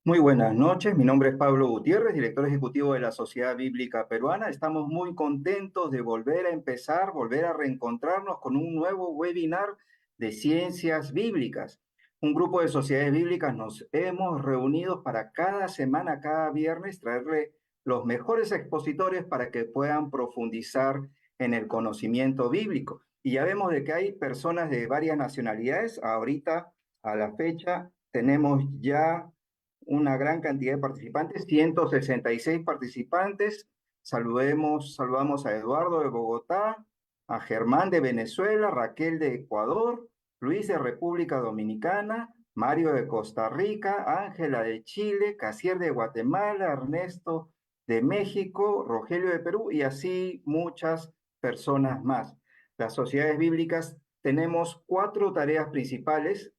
Muy buenas noches, mi nombre es Pablo Gutiérrez, director ejecutivo de la Sociedad Bíblica Peruana. Estamos muy contentos de volver a empezar, volver a reencontrarnos con un nuevo webinar de ciencias bíblicas. Un grupo de sociedades bíblicas nos hemos reunido para cada semana, cada viernes, traerle los mejores expositores para que puedan profundizar en el conocimiento bíblico. Y ya vemos de que hay personas de varias nacionalidades. Ahorita, a la fecha, tenemos ya una gran cantidad de participantes, 166 participantes. Saludamos a Eduardo de Bogotá, a Germán de Venezuela, Raquel de Ecuador, Luis de República Dominicana, Mario de Costa Rica, Ángela de Chile, Casier de Guatemala, Ernesto de México, Rogelio de Perú y así muchas personas más. Las sociedades bíblicas tenemos 4 tareas principales.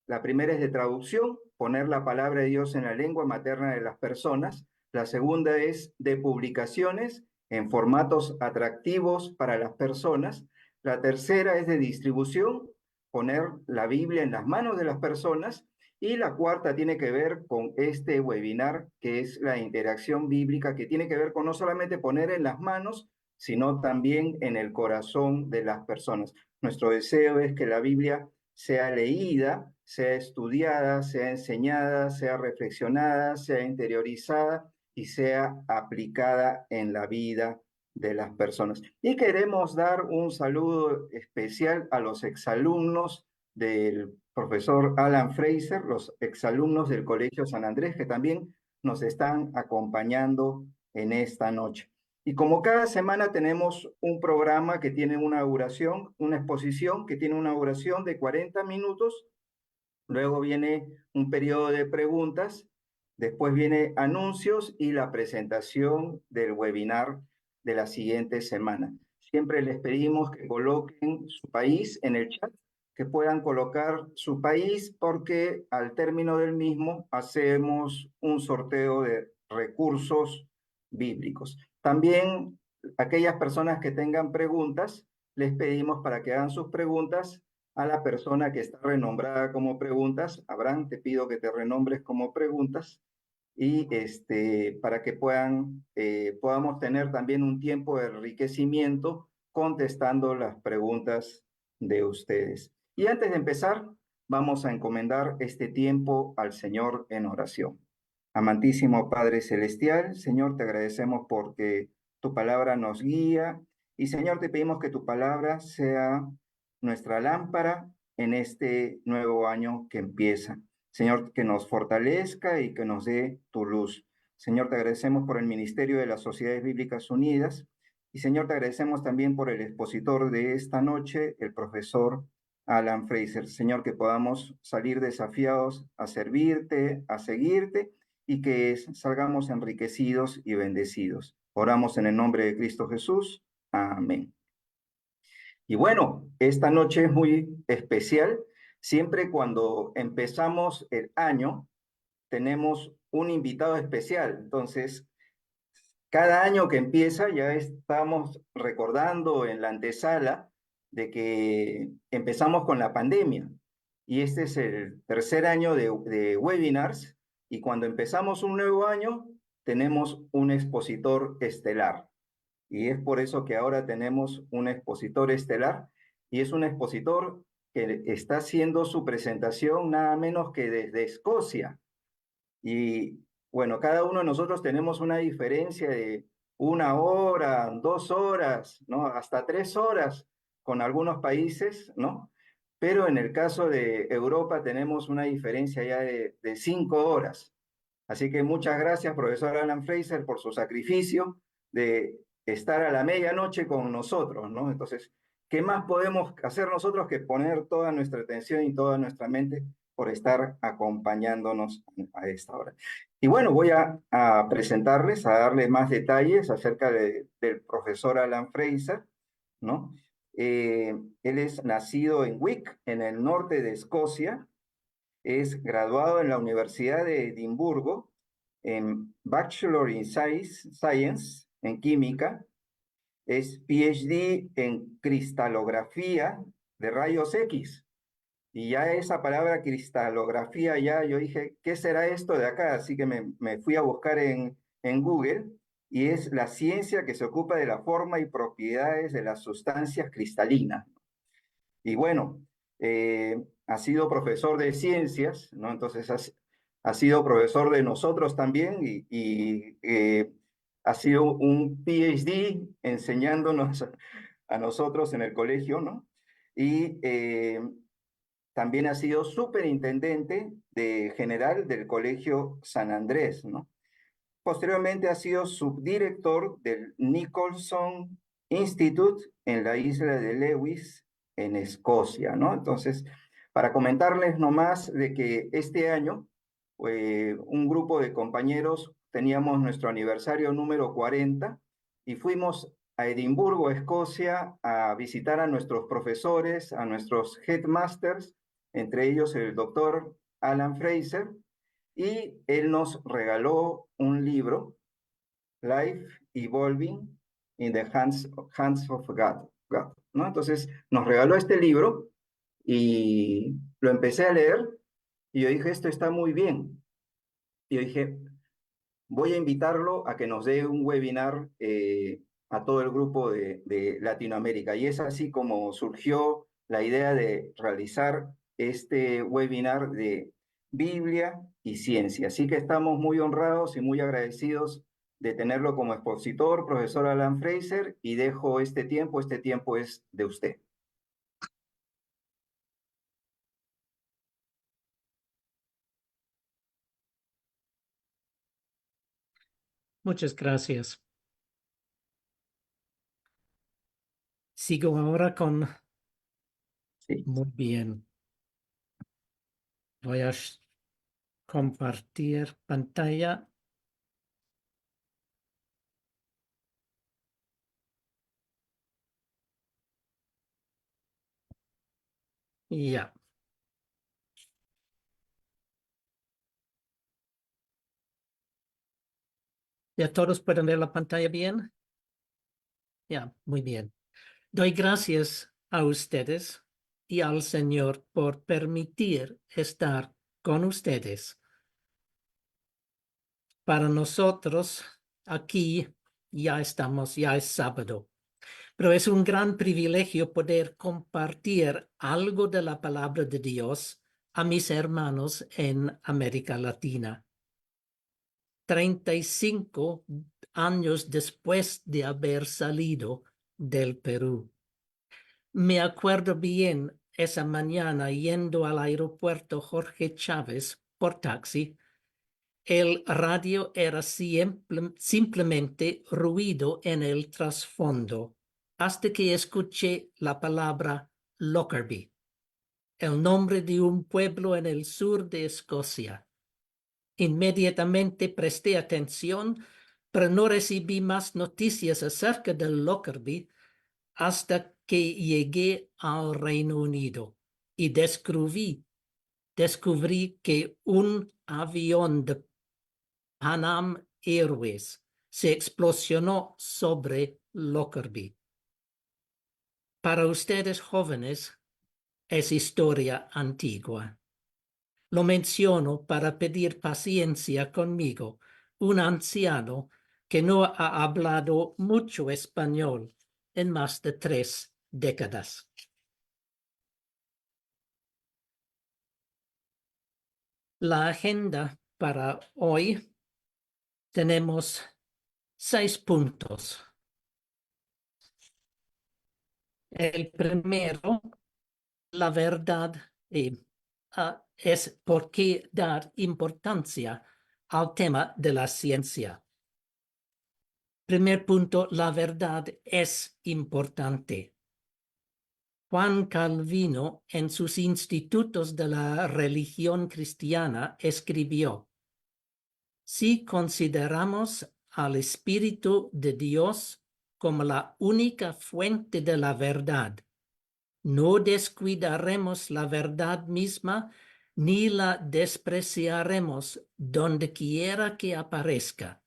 La primera es de traducción, poner la palabra de Dios en la lengua materna de las personas. La segunda es de publicaciones en formatos atractivos para las personas. La tercera es de distribución, poner la Biblia en las manos de las personas. Y la cuarta tiene que ver con este webinar, que es la interacción bíblica, que tiene que ver con no solamente poner en las manos, sino también en el corazón de las personas. Nuestro deseo es que la Biblia sea leída, sea estudiada, sea enseñada, sea reflexionada, sea interiorizada y sea aplicada en la vida de las personas. Y queremos dar un saludo especial a los exalumnos del profesor Alan Fraser, los exalumnos del Colegio San Andrés, que también nos están acompañando en esta noche. Y como cada semana tenemos un programa que tiene una duración, una exposición que tiene una duración de 40 minutos, luego viene un periodo de preguntas, después viene anuncios y la presentación del webinar de la siguiente semana. Siempre les pedimos que coloquen su país en el chat, que puedan colocar su país porque al término del mismo hacemos un sorteo de recursos bíblicos. También aquellas personas que tengan preguntas, les pedimos para que hagan sus preguntas a la persona que está renombrada como preguntas. Abraham, te pido que te renombres como preguntas y para que podamos tener también un tiempo de enriquecimiento contestando las preguntas de ustedes. Y antes de empezar, vamos a encomendar este tiempo al Señor en oración. Amantísimo Padre Celestial, Señor, te agradecemos porque tu palabra nos guía y Señor, te pedimos que tu palabra sea nuestra lámpara en este nuevo año que empieza. Señor, que nos fortalezca y que nos dé tu luz. Señor, te agradecemos por el ministerio de las Sociedades Bíblicas Unidas y Señor, te agradecemos también por el expositor de esta noche, el profesor Alan Fraser. Señor, que podamos salir desafiados a servirte, a seguirte y que salgamos enriquecidos y bendecidos. Oramos en el nombre de Cristo Jesús. Amén. Y bueno, esta noche es muy especial. Siempre cuando empezamos el año, tenemos un invitado especial. Entonces, cada año que empieza ya estamos recordando en la antesala de que empezamos con la pandemia. Y este es el tercer año de webinars. Y cuando empezamos un nuevo año, tenemos un expositor estelar. Y es por eso que ahora tenemos un expositor estelar y es un expositor que está haciendo su presentación nada menos que desde Escocia. Y bueno, cada uno de nosotros tenemos una diferencia de 1 hora, 2 horas, ¿no? Hasta 3 horas con algunos países, ¿no? Pero en el caso de Europa tenemos una diferencia ya de 5 horas. Así que muchas gracias, profesor Alan Fraser, por su sacrificio de estar a la medianoche con nosotros, ¿no? Entonces, ¿qué más podemos hacer nosotros que poner toda nuestra atención y toda nuestra mente por estar acompañándonos a esta hora? Y bueno, voy a presentarles, a darle más detalles acerca del profesor Alan Fraser, ¿no? Él es nacido en Wick, en el norte de Escocia, es graduado en la Universidad de Edimburgo en Bachelor in Science, en química, es PhD en cristalografía de rayos X Y ya esa palabra cristalografía, ya yo dije, ¿qué será esto de acá? Así que me fui a buscar en Google y es la ciencia que se ocupa de la forma y propiedades de las sustancias cristalinas. Y bueno, ha sido profesor de ciencias, ¿no? Entonces ha sido profesor de nosotros también y ha sido un PhD enseñándonos a nosotros en el colegio, ¿no? Y también ha sido superintendente de general del Colegio San Andrés, ¿no? Posteriormente ha sido subdirector del Nicholson Institute en la isla de Lewis, en Escocia, ¿no? Entonces, para comentarles nomás de que este año un grupo de compañeros teníamos nuestro aniversario número 40 y fuimos a Edimburgo, Escocia, a visitar a nuestros profesores, a nuestros headmasters, entre ellos el doctor Alan Fraser, y él nos regaló un libro, Life Evolving in the Hands of God, ¿no? Entonces nos regaló este libro y lo empecé a leer y yo dije, esto está muy bien. Y yo dije, voy a invitarlo a que nos dé un webinar a todo el grupo de Latinoamérica. Y es así como surgió la idea de realizar este webinar de Biblia y ciencia. Así que estamos muy honrados y muy agradecidos de tenerlo como expositor, profesor Alan Fraser, y dejo este tiempo es de usted. Muchas gracias. Sigo ahora con... Sí. Muy bien. Voy a compartir pantalla. Ya. ¿Ya todos pueden ver la pantalla bien? Ya, muy bien. Doy gracias a ustedes y al Señor por permitir estar con ustedes. Para nosotros, aquí ya estamos, ya es sábado, pero es un gran privilegio poder compartir algo de la palabra de Dios a mis hermanos en América Latina. 35 años después de haber salido del Perú. Me acuerdo bien esa mañana yendo al aeropuerto Jorge Chávez por taxi. El radio era simplemente ruido en el trasfondo hasta que escuché la palabra Lockerbie, el nombre de un pueblo en el sur de Escocia. Inmediatamente presté atención, pero no recibí más noticias acerca del Lockerbie hasta que llegué al Reino Unido y descubrí que un avión de Pan Am Airways se explosionó sobre Lockerbie. Para ustedes jóvenes es historia antigua. Lo menciono para pedir paciencia conmigo, un anciano que no ha hablado mucho español en más de 3 décadas. La agenda para hoy tenemos 6 puntos. El primero, la verdad, es por qué dar importancia al tema de la ciencia. Primer punto, la verdad es importante. Juan Calvino, en sus Institutos de la Religión Cristiana, escribió: si consideramos al Espíritu de Dios como la única fuente de la verdad, no descuidaremos la verdad misma ni la despreciaremos donde quiera que aparezca,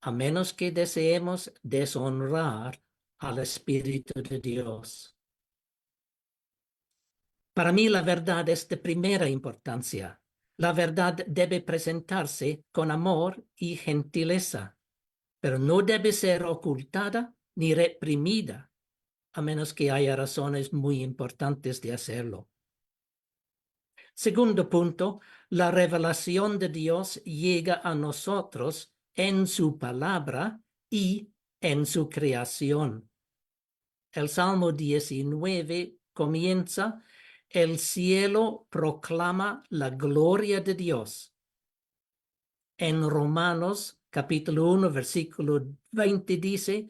a menos que deseemos deshonrar al Espíritu de Dios. Para mí la verdad es de primera importancia. La verdad debe presentarse con amor y gentileza, pero no debe ser ocultada ni reprimida, a menos que haya razones muy importantes de hacerlo. Segundo punto, la revelación de Dios llega a nosotros en su palabra y en su creación. El Salmo 19 comienza: el cielo proclama la gloria de Dios. En Romanos capítulo 1, versículo 20 dice: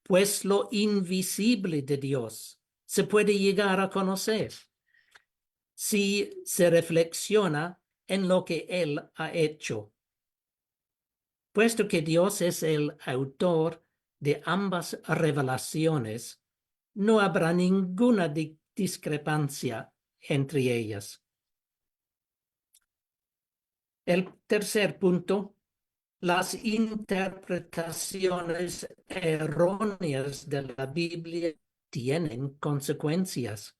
pues lo invisible de Dios se puede llegar a conocer si se reflexiona en lo que Él ha hecho. Puesto que Dios es el autor de ambas revelaciones, no habrá ninguna discrepancia entre ellas. El tercer punto, las interpretaciones erróneas de la Biblia tienen consecuencias.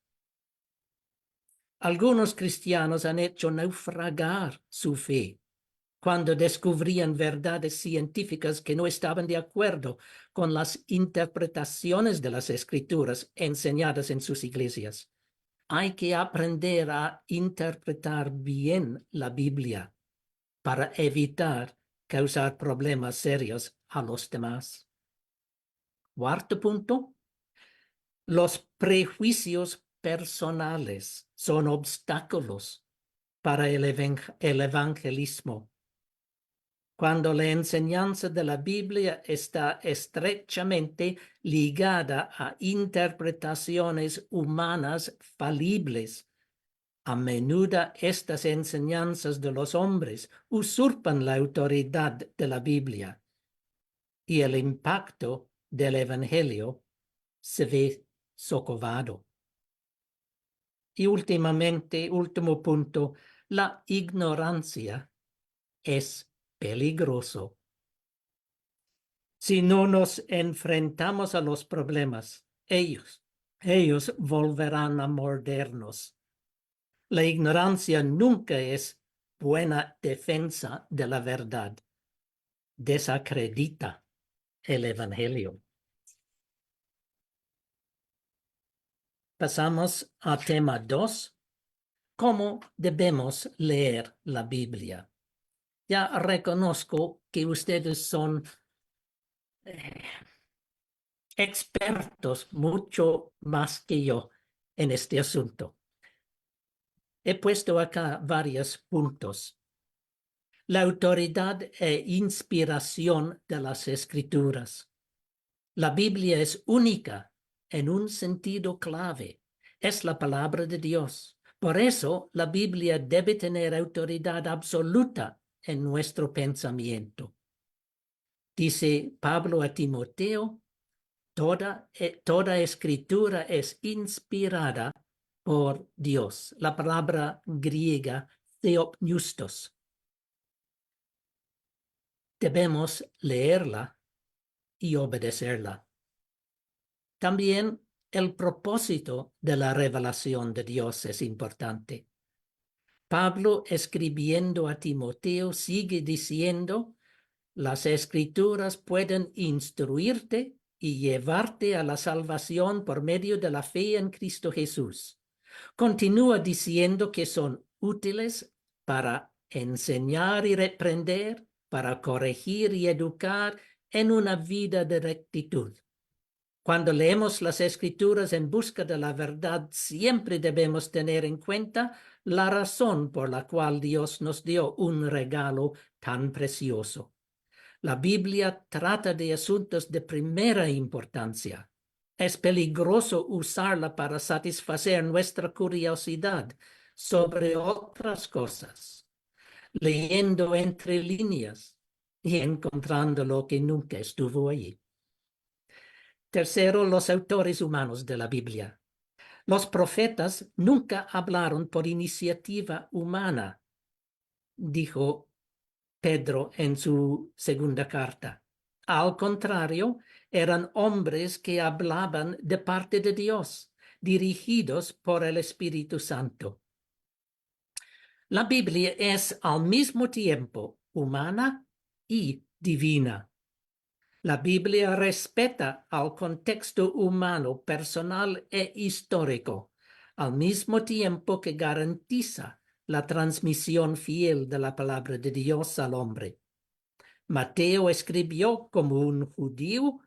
Algunos cristianos han hecho naufragar su fe cuando descubrían verdades científicas que no estaban de acuerdo con las interpretaciones de las escrituras enseñadas en sus iglesias. Hay que aprender a interpretar bien la Biblia para evitar causar problemas serios a los demás. Cuarto punto, los prejuicios personales son obstáculos para el evangelismo. Cuando la enseñanza de la Biblia está estrechamente ligada a interpretaciones humanas falibles, a menudo estas enseñanzas de los hombres usurpan la autoridad de la Biblia y el impacto del Evangelio se ve socavado. Y último punto, la ignorancia es peligroso. Si no nos enfrentamos a los problemas, ellos volverán a mordernos. La ignorancia nunca es buena defensa de la verdad. Desacredita el Evangelio. Pasamos a tema 2. ¿Cómo debemos leer la Biblia? Ya reconozco que ustedes son expertos mucho más que yo en este asunto. He puesto acá varios puntos. La autoridad e inspiración de las Escrituras. La Biblia es única en un sentido clave. Es la palabra de Dios. Por eso, la Biblia debe tener autoridad absoluta en nuestro pensamiento. Dice Pablo a Timoteo: toda escritura es inspirada por Dios. La palabra griega theopneustos. Debemos leerla y obedecerla. También el propósito de la revelación de Dios es importante. Pablo, escribiendo a Timoteo, sigue diciendo: las escrituras pueden instruirte y llevarte a la salvación por medio de la fe en Cristo Jesús. Continúa diciendo que son útiles para enseñar y reprender, para corregir y educar en una vida de rectitud. Cuando leemos las Escrituras en busca de la verdad, siempre debemos tener en cuenta la razón por la cual Dios nos dio un regalo tan precioso. La Biblia trata de asuntos de primera importancia. Es peligroso usarla para satisfacer nuestra curiosidad sobre otras cosas, leyendo entre líneas y encontrando lo que nunca estuvo allí. Tercero, los autores humanos de la Biblia. Los profetas nunca hablaron por iniciativa humana, dijo Pedro en su segunda carta. Al contrario, eran hombres que hablaban de parte de Dios. dirigidos por el Espíritu Santo. La Biblia es al mismo tiempo humana y divina. La Biblia respeta al contexto humano, personal e histórico, al mismo tiempo que garantiza la transmisión fiel de la palabra de Dios al hombre. Mateo escribió como un judío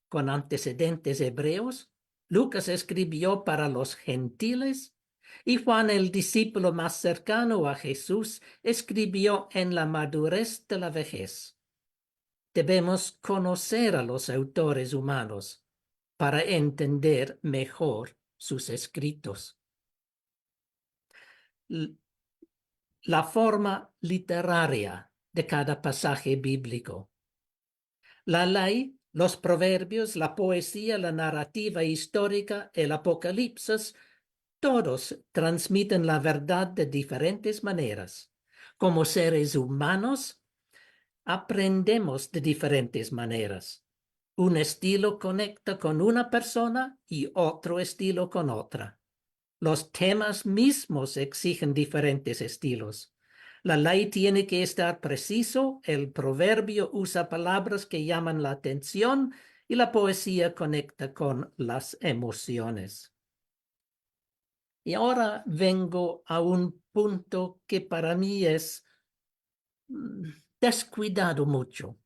con antecedentes hebreos, Lucas escribió para los gentiles y Juan, el discípulo más cercano a Jesús, escribió en la madurez de la vejez. Debemos conocer a los autores humanos para entender mejor sus escritos. La forma literaria de cada pasaje bíblico. La ley, los proverbios, la poesía, la narrativa histórica, el Apocalipsis, todos transmiten la verdad de diferentes maneras. Como seres humanos, aprendemos de diferentes maneras. Un estilo conecta con una persona y otro estilo con otra. Los temas mismos exigen diferentes estilos. La ley tiene que estar preciso, el proverbio usa palabras que llaman la atención y la poesía conecta con las emociones. Y ahora vengo a un punto que para mí es descuidado mucho.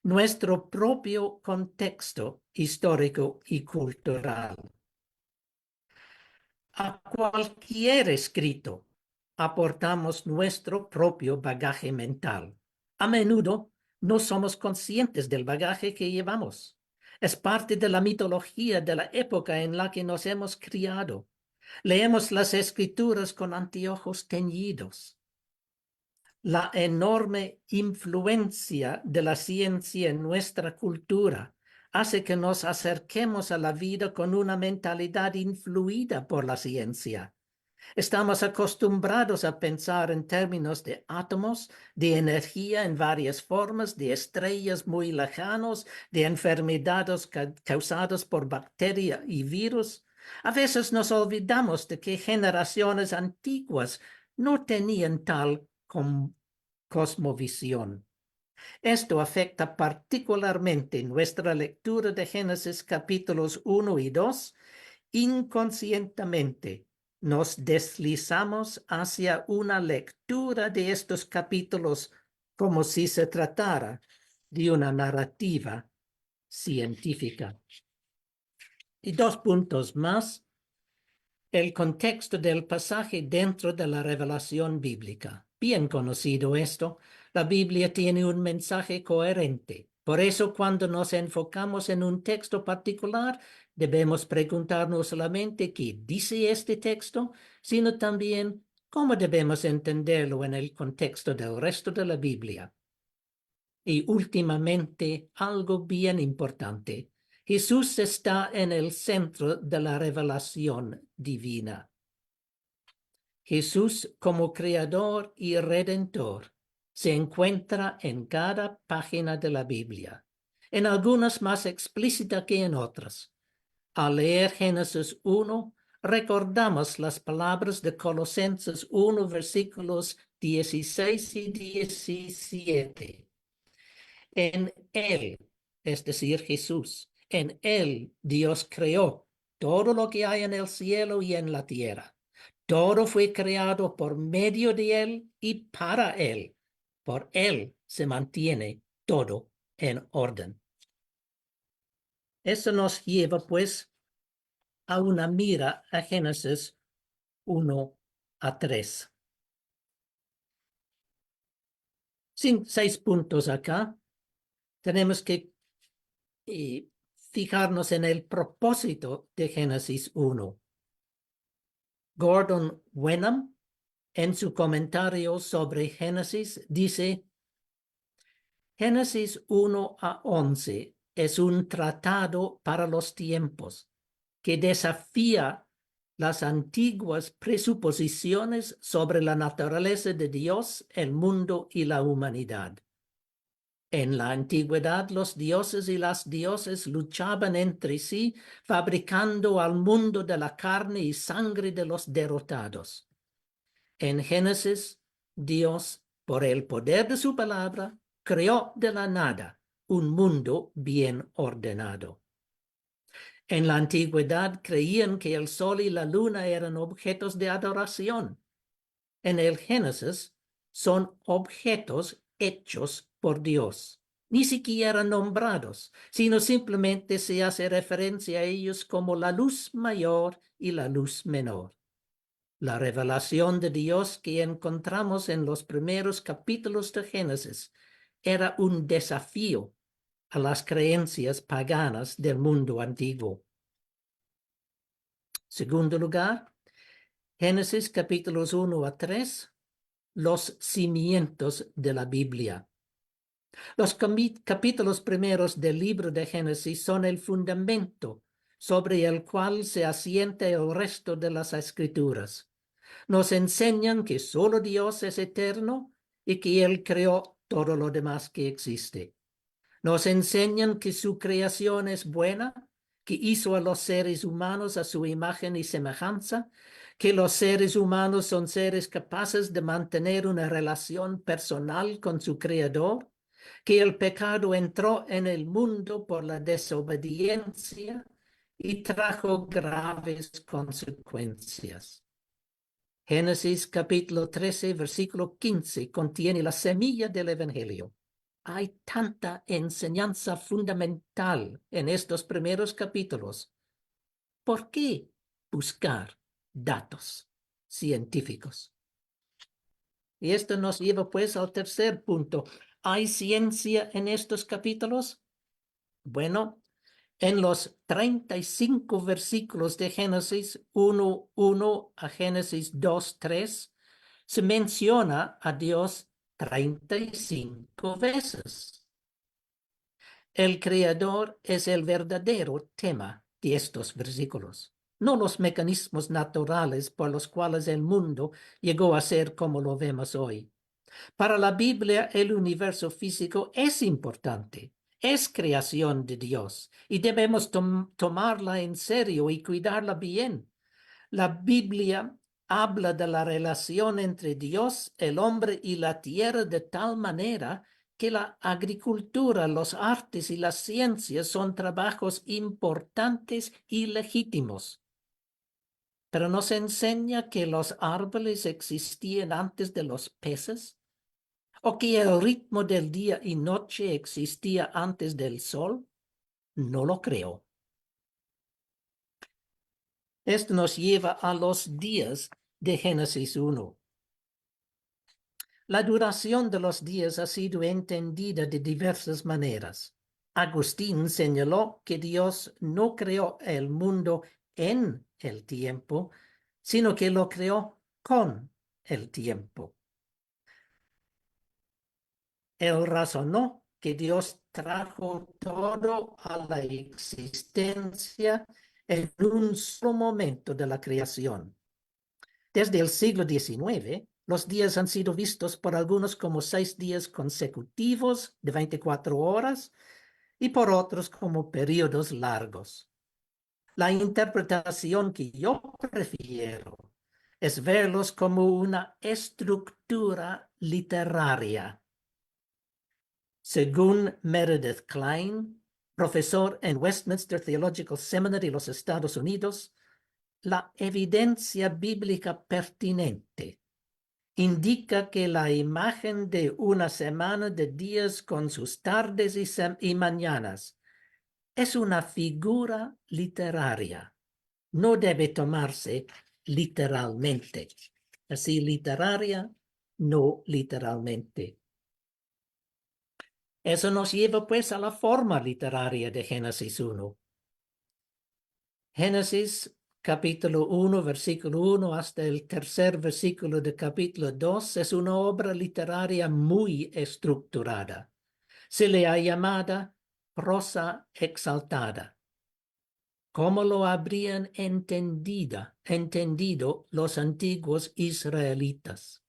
Nuestro propio contexto histórico y cultural. A cualquier escrito aportamos nuestro propio bagaje mental. A menudo no somos conscientes del bagaje que llevamos. Es parte de la mitología de la época en la que nos hemos criado. Leemos las escrituras con anteojos teñidos. La enorme influencia de la ciencia en nuestra cultura hace que nos acerquemos a la vida con una mentalidad influida por la ciencia. Estamos acostumbrados a pensar en términos de átomos, de energía en varias formas, de estrellas muy lejanos, de enfermedades causadas por bacterias y virus. A veces nos olvidamos de que generaciones antiguas no tenían tal cosmovisión. Esto afecta particularmente nuestra lectura de Génesis capítulos 1 y 2. Inconscientemente nos deslizamos hacia una lectura de estos capítulos como si se tratara de una narrativa científica. Y 2 puntos más. El contexto del pasaje dentro de la revelación bíblica. Bien conocido esto, la Biblia tiene un mensaje coherente. Por eso, cuando nos enfocamos en un texto particular, debemos preguntarnos no solamente qué dice este texto, sino también cómo debemos entenderlo en el contexto del resto de la Biblia. Y últimamente, algo bien importante. Jesús está en el centro de la revelación divina. Jesús como creador y redentor se encuentra en cada página de la Biblia, en algunas más explícita que en otras. Al leer Génesis 1, recordamos las palabras de Colosenses 1, versículos 16 y 17. En Él, es decir, Jesús, en Él Dios creó todo lo que hay en el cielo y en la tierra. Todo fue creado por medio de Él y para Él. Por Él se mantiene todo en orden. Eso nos lleva, pues, a una mira a Génesis 1 a 3. 6 puntos acá. Tenemos que fijarnos en el propósito de Génesis 1. Gordon Wenham, en su comentario sobre Génesis, dice: Génesis 1 a 11 es un tratado para los tiempos que desafía las antiguas presuposiciones sobre la naturaleza de Dios, el mundo y la humanidad. En la antigüedad, los dioses y las diosas luchaban entre sí, fabricando al mundo de la carne y sangre de los derrotados. En Génesis, Dios, por el poder de su palabra, creó de la nada un mundo bien ordenado. En la antigüedad creían que el sol y la luna eran objetos de adoración. En el Génesis son objetos hechos por Dios, ni siquiera nombrados, sino simplemente se hace referencia a ellos como la luz mayor y la luz menor. La revelación de Dios que encontramos en los primeros capítulos de Génesis era un desafío a las creencias paganas del mundo antiguo. Segundo lugar, Génesis capítulos 1 a 3, los cimientos de la Biblia. Los capítulos primeros del libro de Génesis son el fundamento sobre el cual se asienta el resto de las escrituras. Nos enseñan que solo Dios es eterno y que Él creó todo lo demás que existe. Nos enseñan que su creación es buena, que hizo a los seres humanos a su imagen y semejanza, que los seres humanos son seres capaces de mantener una relación personal con su Creador, que el pecado entró en el mundo por la desobediencia y trajo graves consecuencias. Génesis capítulo 13, versículo 15 contiene la semilla del Evangelio. Hay tanta enseñanza fundamental en estos primeros capítulos. ¿Por qué buscar datos científicos? Y esto nos lleva pues al tercer punto. ¿Hay ciencia en estos capítulos? Bueno, en los 35 versículos de Génesis 1:1 a Génesis 2:3 se menciona a Dios 35 veces. El Creador es el verdadero tema de estos versículos, no los mecanismos naturales por los cuales el mundo llegó a ser como lo vemos hoy. Para la Biblia, el universo físico es importante, es creación de Dios y debemos tomarla en serio y cuidarla bien. La Biblia habla de la relación entre Dios, el hombre y la tierra de tal manera que la agricultura, los artes y las ciencias son trabajos importantes y legítimos. Pero nos enseña que los árboles existían antes de los peces, o que el ritmo del día y noche existía antes del sol. No lo creo. Esto nos lleva a los días de Génesis 1. La duración de los días ha sido entendida de diversas maneras. Agustín señaló que Dios no creó el mundo en el tiempo, sino que lo creó con el tiempo. Él razonó que Dios trajo todo a la existencia en un solo momento de la creación. Desde el siglo XIX, los días han sido vistos por algunos como 6 días consecutivos de 24 horas y por otros como periodos largos. La interpretación que yo prefiero es verlos como una estructura literaria. Según Meredith Kline, profesor en Westminster Theological Seminary, los Estados Unidos, la evidencia bíblica pertinente indica que la imagen de una semana de días con sus tardes y mañanas es una figura literaria. No debe tomarse literalmente. Así, literaria, no literalmente. Eso nos lleva pues a la forma literaria de Génesis 1. Génesis capítulo 1, versículo 1 hasta el tercer versículo de capítulo 2 es una obra literaria muy estructurada. Se le ha llamado prosa exaltada. ¿Cómo lo habrían entendido los antiguos israelitas?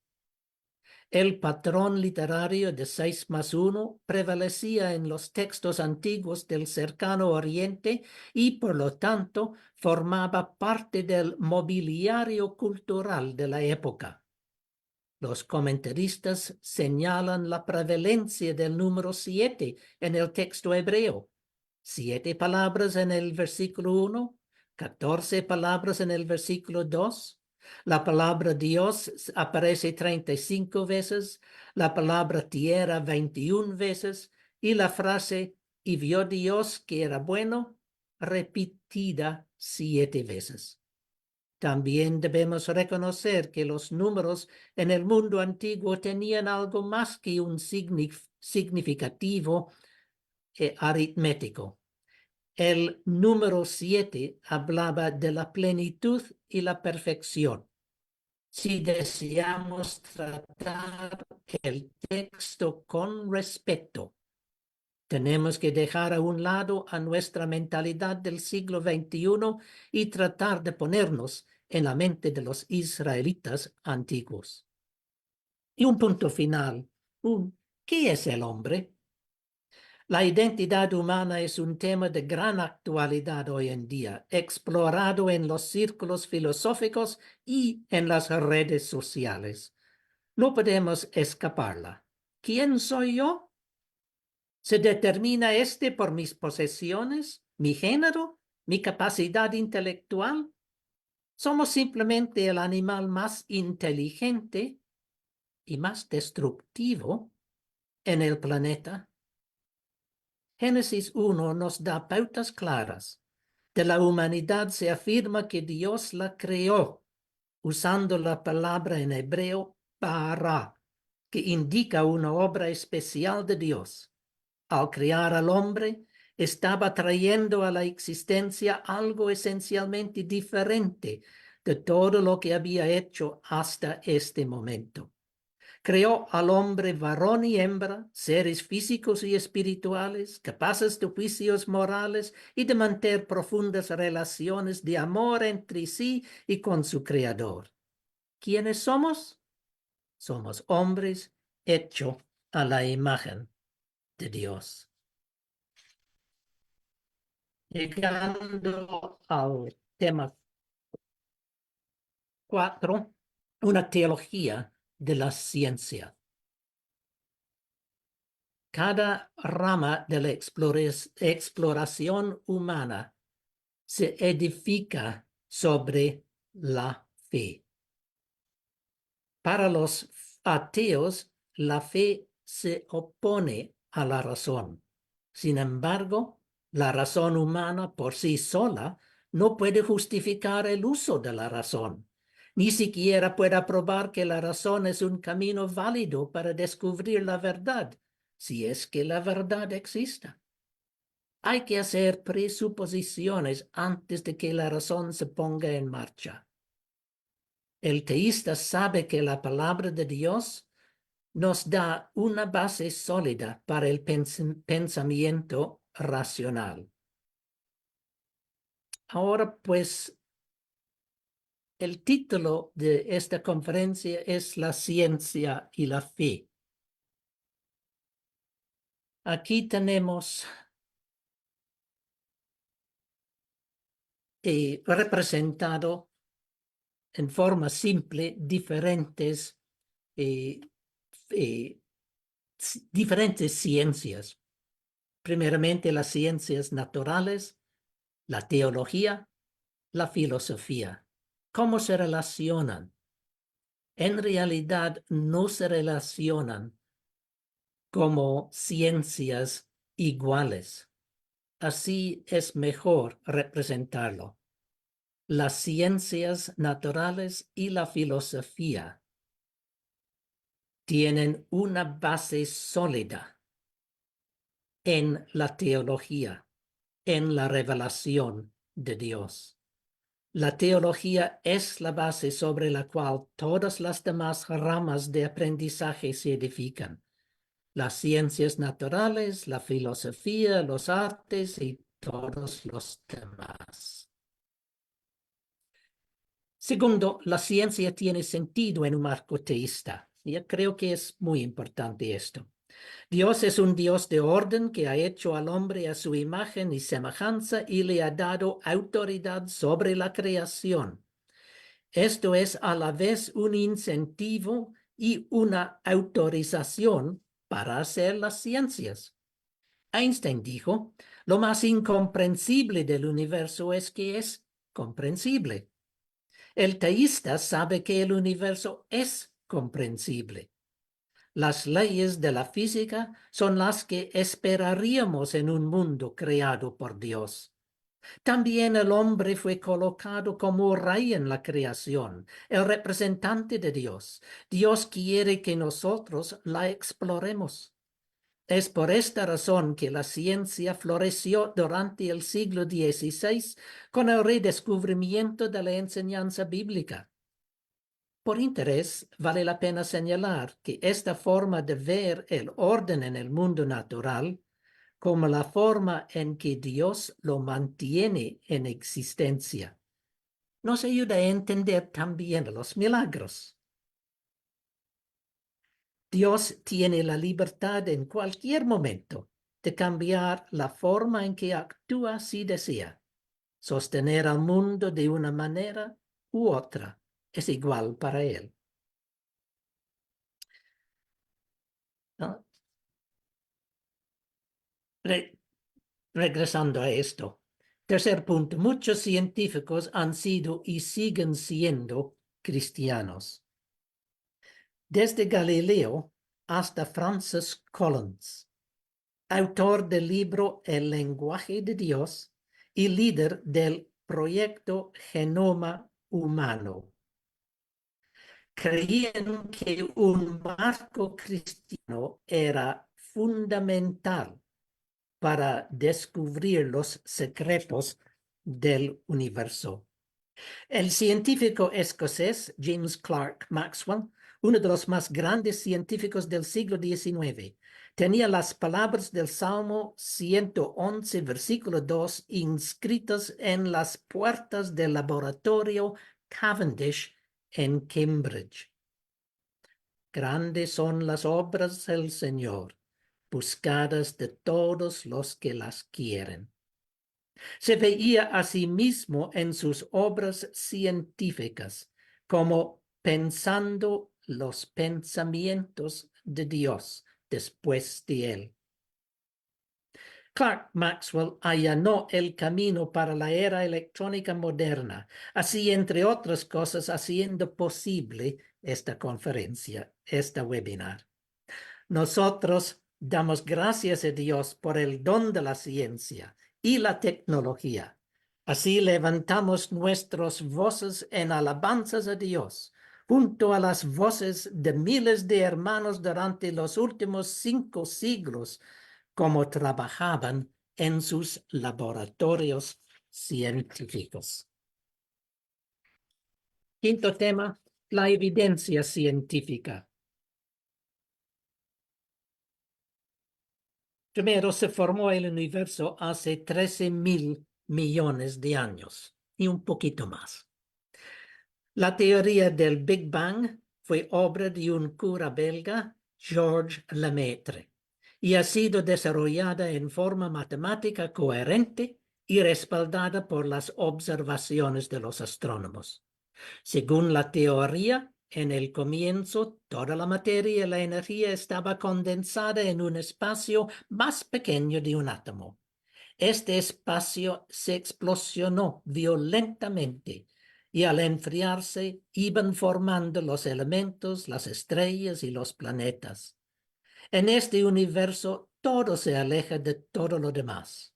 El patrón literario de 6+1 prevalecía en los textos antiguos del cercano Oriente y, por lo tanto, formaba parte del mobiliario cultural de la época. Los comentaristas señalan la prevalencia del número 7 en el texto hebreo. 7 palabras en el versículo 1, 14 palabras en el versículo 2. La palabra Dios aparece 35 veces, la palabra tierra 21 veces y la frase "y vio Dios que era bueno" repetida 7 veces. También debemos reconocer que los números en el mundo antiguo tenían algo más que un significativo aritmético. El número 7 hablaba de la plenitud y la perfección. Si deseamos tratar el texto con respeto, tenemos que dejar a un lado a nuestra mentalidad del siglo XXI y tratar de ponernos en la mente de los israelitas antiguos. Y un punto final. ¿Qué es el hombre? La identidad humana es un tema de gran actualidad hoy en día, explorado en los círculos filosóficos y en las redes sociales. No podemos escaparla. ¿Quién soy yo? ¿Se determina por mis posesiones, mi género, mi capacidad intelectual? ¿Somos simplemente el animal más inteligente y más destructivo en el planeta? Génesis 1 nos da pautas claras. De la humanidad se afirma que Dios la creó, usando la palabra en hebreo bara, que indica una obra especial de Dios. Al crear al hombre, estaba trayendo a la existencia algo esencialmente diferente de todo lo que había hecho hasta este momento. Creó al hombre varón y hembra, seres físicos y espirituales, capaces de juicios morales y de mantener profundas relaciones de amor entre sí y con su Creador. ¿Quiénes somos? Somos hombres hechos a la imagen de Dios. Llegando al tema 4, una teología de la ciencia. Cada rama de la exploración humana se edifica sobre la fe. Para los ateos, la fe se opone a la razón. Sin embargo, la razón humana por sí sola no puede justificar el uso de la razón. Ni siquiera puede probar que la razón es un camino válido para descubrir la verdad, si es que la verdad exista. Hay que hacer presuposiciones antes de que la razón se ponga en marcha. El teísta sabe que la palabra de Dios nos da una base sólida para el pensamiento racional. Ahora, pues, el título de esta conferencia es La ciencia y la fe. Aquí tenemos representado en forma simple diferentes ciencias. Primeramente, las ciencias naturales, la teología, la filosofía. ¿Cómo se relacionan? En realidad no se relacionan como ciencias iguales. Así es mejor representarlo. Las ciencias naturales y la filosofía tienen una base sólida en la teología, en la revelación de Dios. La teología es la base sobre la cual todas las demás ramas de aprendizaje se edifican. Las ciencias naturales, la filosofía, los artes y todos los demás. Segundo, la ciencia tiene sentido en un marco teísta. Yo creo que es muy importante esto. Dios es un Dios de orden que ha hecho al hombre a su imagen y semejanza y le ha dado autoridad sobre la creación. Esto es a la vez un incentivo y una autorización para hacer las ciencias. Einstein dijo, lo más incomprensible del universo es que es comprensible. El teísta sabe que el universo es comprensible. Las leyes de la física son las que esperaríamos en un mundo creado por Dios. También el hombre fue colocado como rey en la creación, el representante de Dios. Dios quiere que nosotros la exploremos. Es por esta razón que la ciencia floreció durante el siglo XVI con el redescubrimiento de la enseñanza bíblica. Por interés, vale la pena señalar que esta forma de ver el orden en el mundo natural, como la forma en que Dios lo mantiene en existencia, nos ayuda a entender también los milagros. Dios tiene la libertad en cualquier momento de cambiar la forma en que actúa si desea. Sostener al mundo de una manera u otra es igual para él. ¿No? Regresando a esto. Tercer punto, muchos científicos han sido y siguen siendo cristianos. Desde Galileo hasta Francis Collins, autor del libro El lenguaje de Dios y líder del proyecto Genoma Humano. Creían que un marco cristiano era fundamental para descubrir los secretos del universo. El científico escocés James Clerk Maxwell, uno de los más grandes científicos del siglo XIX, tenía las palabras del Salmo 111, versículo 2, inscritas en las puertas del laboratorio Cavendish en Cambridge. Grandes son las obras del Señor, buscadas de todos los que las quieren. Se veía a sí mismo en sus obras científicas como pensando los pensamientos de Dios después de él. Clerk Maxwell allanó el camino para la era electrónica moderna, así entre otras cosas haciendo posible esta conferencia, este webinar. Nosotros damos gracias a Dios por el don de la ciencia y la tecnología. Así levantamos nuestras voces en alabanzas a Dios, junto a las voces de miles de hermanos durante los últimos 5 siglos, como trabajaban en sus laboratorios científicos. Quinto tema, la evidencia científica. Primero se formó el universo hace 13.000 millones de años y un poquito más. La teoría del Big Bang fue obra de un cura belga, Georges Lemaitre, y ha sido desarrollada en forma matemática coherente y respaldada por las observaciones de los astrónomos. Según la teoría, en el comienzo, toda la materia y la energía estaba condensada en un espacio más pequeño de un átomo. Este espacio se explosionó violentamente y al enfriarse iban formando los elementos, las estrellas y los planetas. En este universo todo se aleja de todo lo demás.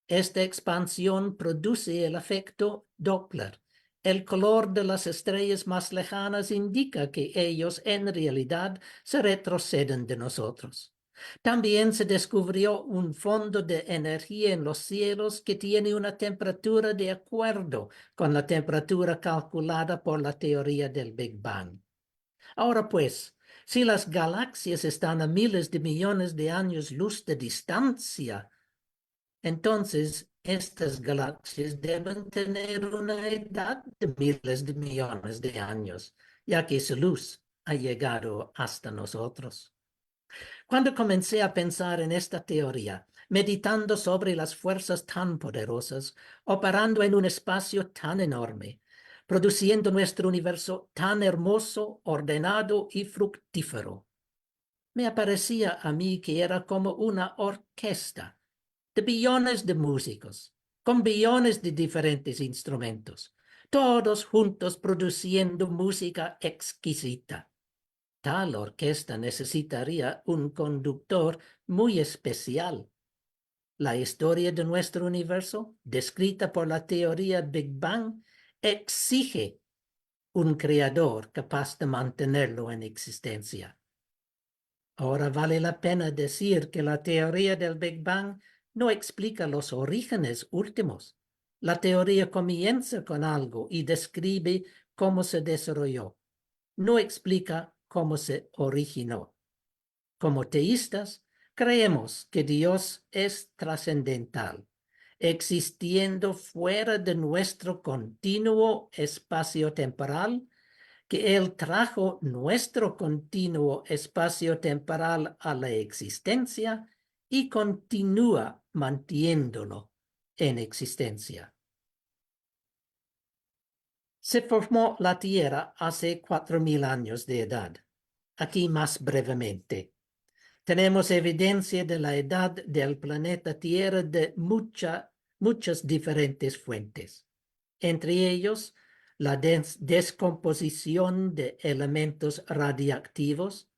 Esta expansión produce el efecto Doppler. El color de las estrellas más lejanas indica que ellos en realidad se retroceden de nosotros. También se descubrió un fondo de energía en los cielos que tiene una temperatura de acuerdo con la temperatura calculada por la teoría del Big Bang. Ahora pues, si las galaxias están a miles de millones de años luz de distancia, entonces estas galaxias deben tener una edad de miles de millones de años, ya que su luz ha llegado hasta nosotros. Cuando comencé a pensar en esta teoría, meditando sobre las fuerzas tan poderosas, operando en un espacio tan enorme, produciendo nuestro universo tan hermoso, ordenado y fructífero, me aparecía a mí que era como una orquesta de billones de músicos, con billones de diferentes instrumentos, todos juntos produciendo música exquisita. Tal orquesta necesitaría un conductor muy especial. La historia de nuestro universo, descrita por la teoría Big Bang, exige un creador capaz de mantenerlo en existencia. Ahora vale la pena decir que la teoría del Big Bang no explica los orígenes últimos. La teoría comienza con algo y describe cómo se desarrolló. No explica cómo se originó. Como teístas, creemos que Dios es trascendental, existiendo fuera de nuestro continuo espacio-temporal, que Él trajo nuestro continuo espacio-temporal a la existencia y continúa manteniéndolo en existencia. Se formó la Tierra hace 4.000 años de edad. Aquí más brevemente. Tenemos evidencia de la edad del planeta Tierra de muchas diferentes fuentes. Entre ellos, la descomposición de elementos radiactivos,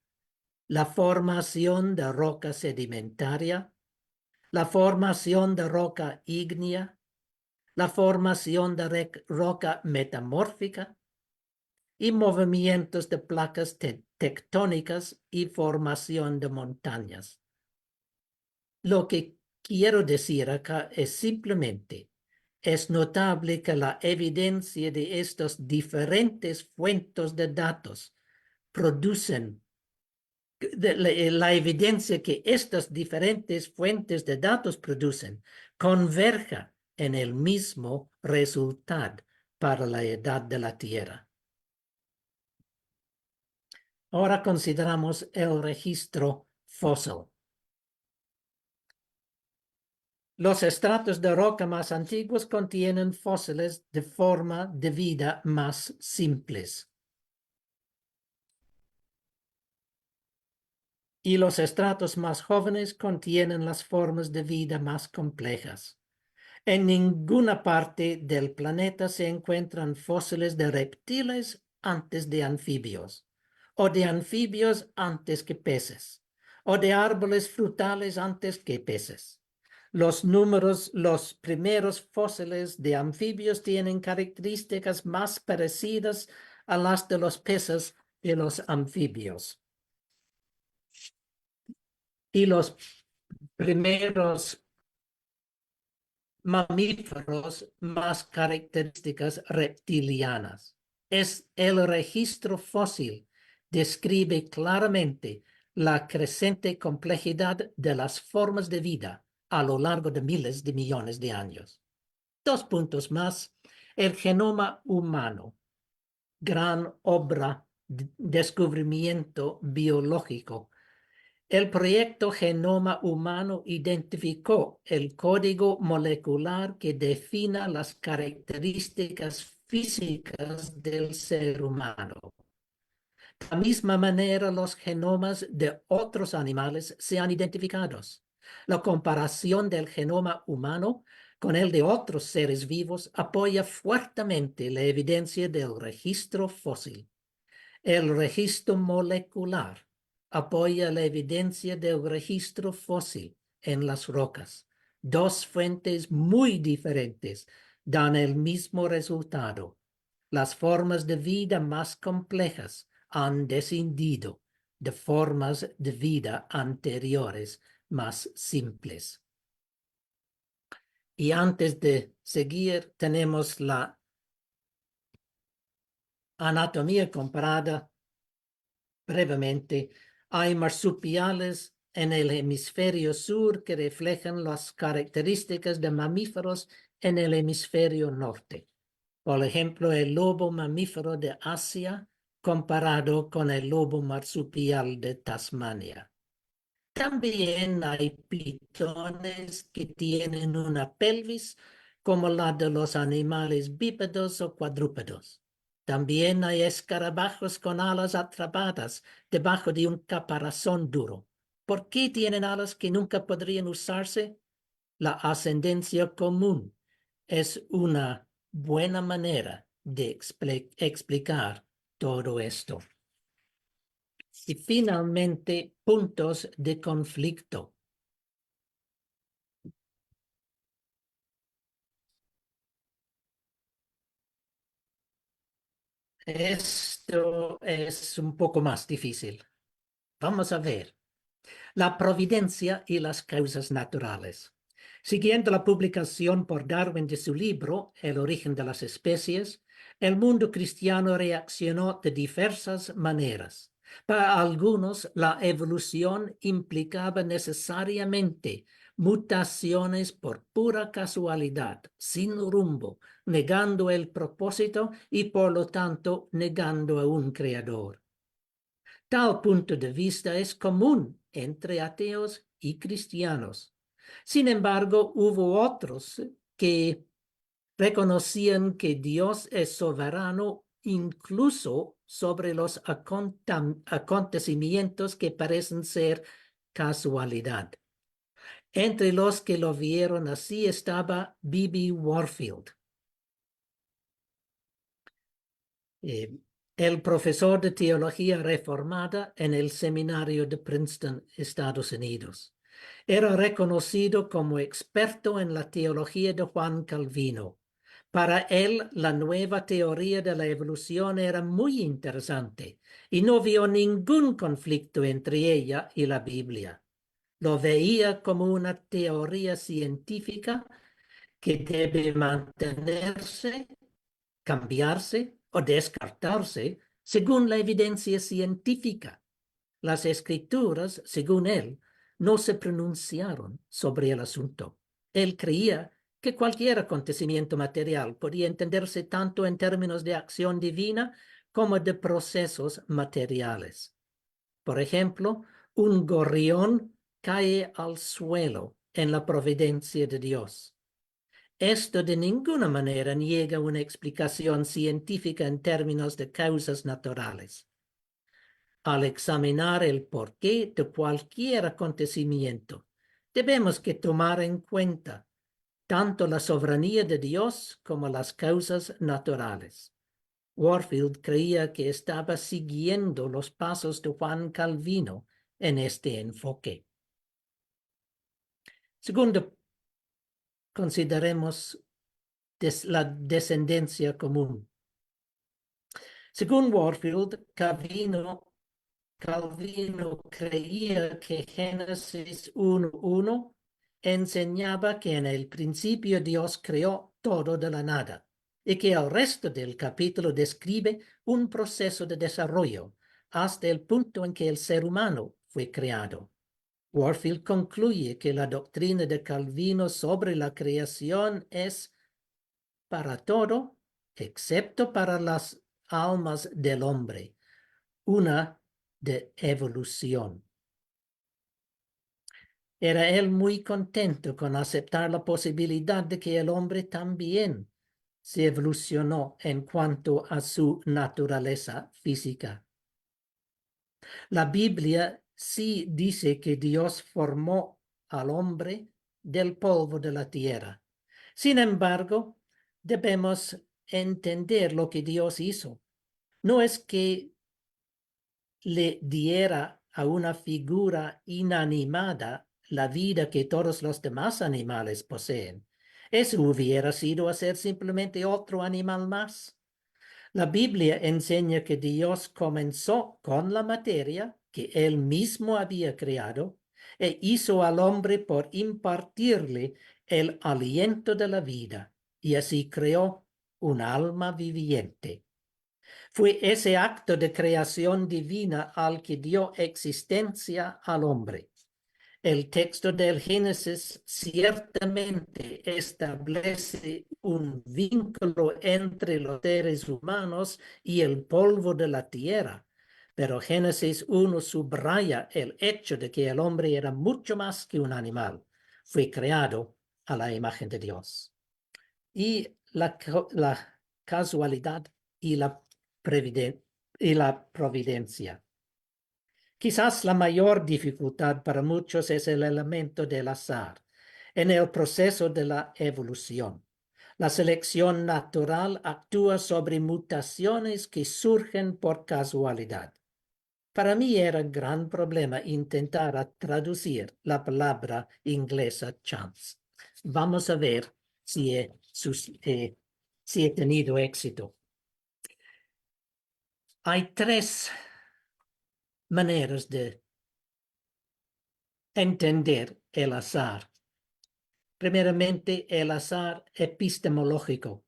la formación de roca sedimentaria, la formación de roca ígnea, la formación de roca metamórfica y movimientos de placas tectónicas y formación de montañas. Lo que quiero decir acá es simplemente, es notable que la evidencia de estas diferentes fuentes de datos producen, la evidencia que estas diferentes fuentes de datos producen converja en el mismo resultado para la edad de la Tierra. Ahora consideramos el registro fósil. Los estratos de roca más antiguos contienen fósiles de forma de vida más simples. Y los estratos más jóvenes contienen las formas de vida más complejas. En ninguna parte del planeta se encuentran fósiles de reptiles antes de anfibios, o de anfibios antes que peces, o de árboles frutales antes que peces. Los primeros fósiles de anfibios tienen características más parecidas a las de los peces y los anfibios. Y los primeros mamíferos más características reptilianas. Es el registro fósil, describe claramente la creciente complejidad de las formas de vida a lo largo de miles de millones de años. 2 puntos más. El genoma humano, gran obra de descubrimiento biológico. El proyecto Genoma Humano identificó el código molecular que define las características físicas del ser humano. De la misma manera, los genomas de otros animales se han identificado. La comparación del genoma humano con el de otros seres vivos apoya fuertemente la evidencia del registro fósil. El registro molecular apoya la evidencia del registro fósil en las rocas. 2 fuentes muy diferentes dan el mismo resultado. Las formas de vida más complejas han descendido de formas de vida anteriores más simples. Y antes de seguir, tenemos la anatomía comparada. Brevemente, hay marsupiales en el hemisferio sur que reflejan las características de mamíferos en el hemisferio norte. Por ejemplo, el lobo mamífero de Asia comparado con el lobo marsupial de Tasmania. También hay pitones que tienen una pelvis como la de los animales bípedos o cuadrúpedos. También hay escarabajos con alas atrapadas debajo de un caparazón duro. ¿Por qué tienen alas que nunca podrían usarse? La ascendencia común es una buena manera de explicar todo esto. Y finalmente, puntos de conflicto. Esto es un poco más difícil. Vamos a ver. La providencia y las causas naturales. Siguiendo la publicación por Darwin de su libro El origen de las especies, el mundo cristiano reaccionó de diversas maneras. Para algunos, la evolución implicaba necesariamente mutaciones por pura casualidad, sin rumbo, negando el propósito y por lo tanto negando a un creador. Tal punto de vista es común entre ateos y cristianos. Sin embargo, hubo otros que reconocían que Dios es soberano incluso sobre los acontecimientos que parecen ser casualidad. Entre los que lo vieron así estaba B.B. Warfield, el profesor de teología reformada en el seminario de Princeton, Estados Unidos. Era reconocido como experto en la teología de Juan Calvino. Para él, la nueva teoría de la evolución era muy interesante y no vio ningún conflicto entre ella y la Biblia. Lo veía como una teoría científica que debe mantenerse, cambiarse o descartarse según la evidencia científica. Las escrituras, según él, no se pronunciaron sobre el asunto. Él creía que cualquier acontecimiento material podía entenderse tanto en términos de acción divina como de procesos materiales. Por ejemplo, un gorrión cae al suelo en la providencia de Dios. Esto de ninguna manera niega una explicación científica en términos de causas naturales. Al examinar el porqué de cualquier acontecimiento, debemos que tomar en cuenta tanto la soberanía de Dios como las causas naturales. Warfield creía que estaba siguiendo los pasos de Juan Calvino en este enfoque. Segundo, consideremos la descendencia común. Según Warfield, Calvino creía que Génesis 1:1 enseñaba que en el principio Dios creó todo de la nada y que el resto del capítulo describe un proceso de desarrollo hasta el punto en que el ser humano fue creado. Warfield concluye que la doctrina de Calvino sobre la creación es para todo, excepto para las almas del hombre, una de evolución. Era él muy contento con aceptar la posibilidad de que el hombre también se evolucionó en cuanto a su naturaleza física. La Biblia sí dice que Dios formó al hombre del polvo de la tierra. Sin embargo, debemos entender lo que Dios hizo. No es que le diera a una figura inanimada la vida que todos los demás animales poseen. Eso hubiera sido hacer simplemente otro animal más. La Biblia enseña que Dios comenzó con la materia que él mismo había creado e hizo al hombre por impartirle el aliento de la vida y así creó un alma viviente. Fue ese acto de creación divina al que dio existencia al hombre. El texto del Génesis ciertamente establece un vínculo entre los seres humanos y el polvo de la tierra, pero Génesis 1 subraya el hecho de que el hombre era mucho más que un animal. Fue creado a la imagen de Dios. Y la casualidad y la providencia. Quizás la mayor dificultad para muchos es el elemento del azar en el proceso de la evolución. La selección natural actúa sobre mutaciones que surgen por casualidad. Para mí era un gran problema intentar traducir la palabra inglesa chance. Vamos a ver si he tenido éxito. Hay tres maneras de entender el azar. Primeramente, el azar epistemológico.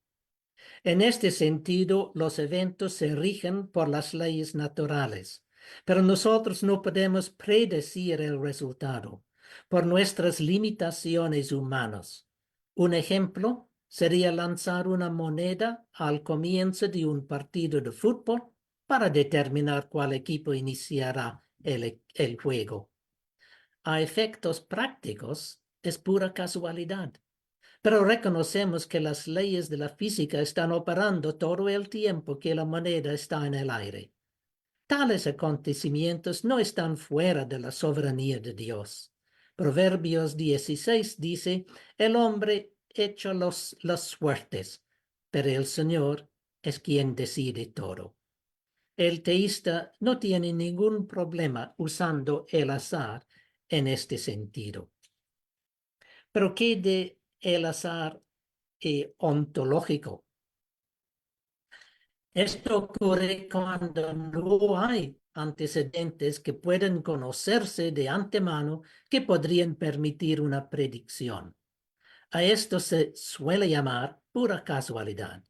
En este sentido, los eventos se rigen por las leyes naturales, pero nosotros no podemos predecir el resultado por nuestras limitaciones humanas. Un ejemplo sería lanzar una moneda al comienzo de un partido de fútbol para determinar cuál equipo iniciará el juego. A efectos prácticos, es pura casualidad. Pero reconocemos que las leyes de la física están operando todo el tiempo que la moneda está en el aire. Tales acontecimientos no están fuera de la soberanía de Dios. Proverbios 16 dice, el hombre echa las suertes, pero el Señor es quien decide todo. El teísta no tiene ningún problema usando el azar en este sentido. Pero ¿qué de el azar ontológico? Esto ocurre cuando no hay antecedentes que pueden conocerse de antemano que podrían permitir una predicción. A esto se suele llamar pura casualidad.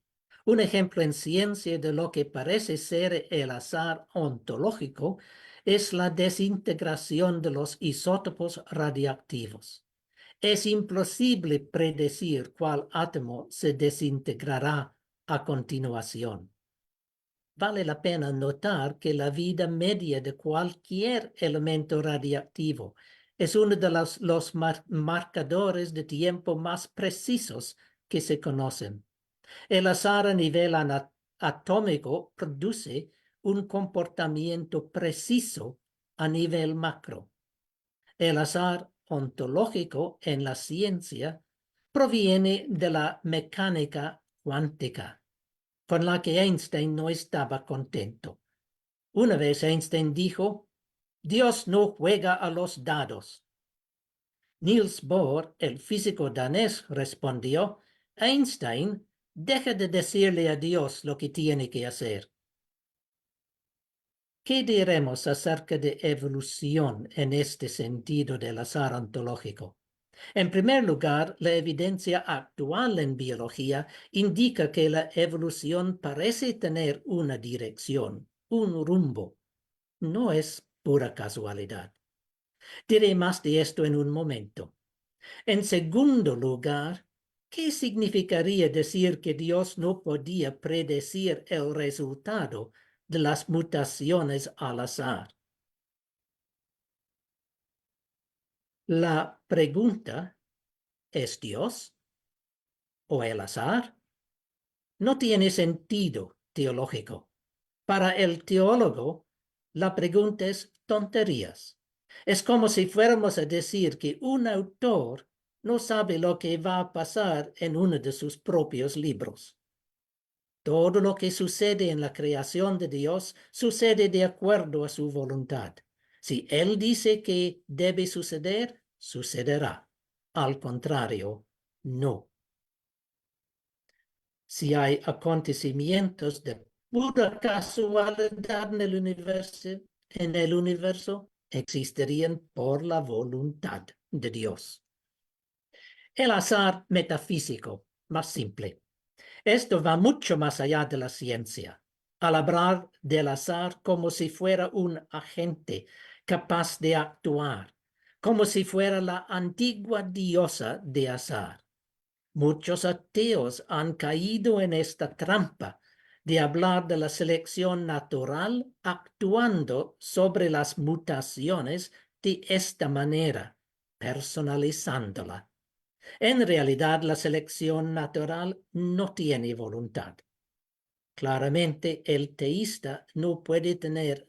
Un ejemplo en ciencia de lo que parece ser el azar ontológico es la desintegración de los isótopos radiactivos. Es imposible predecir cuál átomo se desintegrará a continuación. Vale la pena notar que la vida media de cualquier elemento radiactivo es uno de los marcadores de tiempo más precisos que se conocen. El azar a nivel atómico produce un comportamiento preciso a nivel macro. El azar ontológico en la ciencia proviene de la mecánica cuántica, con la que Einstein no estaba contento. Una vez Einstein dijo, Dios no juega a los dados. Niels Bohr, el físico danés, respondió, Einstein, deja de decirle a Dios lo que tiene que hacer. ¿Qué diremos acerca de evolución en este sentido del azar ontológico? En primer lugar, la evidencia actual en biología indica que la evolución parece tener una dirección, un rumbo. No es pura casualidad. Diré más de esto en un momento. En segundo lugar, ¿qué significaría decir que Dios no podía predecir el resultado de las mutaciones al azar? La pregunta, ¿es Dios o el azar? No tiene sentido teológico. Para el teólogo, la pregunta es tonterías. Es como si fuéramos a decir que un autor no sabe lo que va a pasar en uno de sus propios libros. Todo lo que sucede en la creación de Dios sucede de acuerdo a su voluntad. Si Él dice que debe suceder, sucederá. Al contrario, no. Si hay acontecimientos de pura casualidad en el universo, existirían por la voluntad de Dios. El azar metafísico, más simple. Esto va mucho más allá de la ciencia. Al hablar del azar como si fuera un agente capaz de actuar, como si fuera la antigua diosa de azar. Muchos ateos han caído en esta trampa de hablar de la selección natural actuando sobre las mutaciones de esta manera, personalizándola. En realidad, la selección natural no tiene voluntad. Claramente, el teísta no puede tener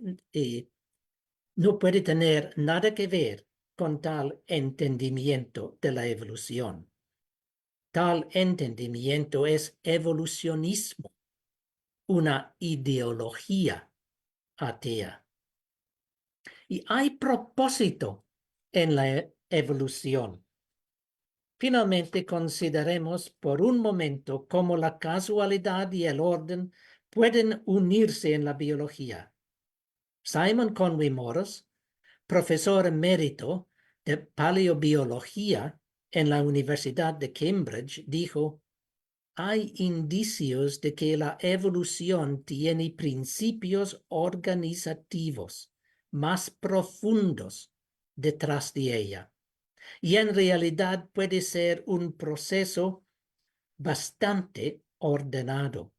nada que ver con tal entendimiento de la evolución. Tal entendimiento es evolucionismo, una ideología atea. Y hay propósito en la evolución. Finalmente, consideremos por un momento cómo la casualidad y el orden pueden unirse en la biología. Simon Conway Morris, profesor emérito de paleobiología en la Universidad de Cambridge, dijo: hay indicios de que la evolución tiene principios organizativos más profundos detrás de ella. Y en realidad puede ser un proceso bastante ordenado.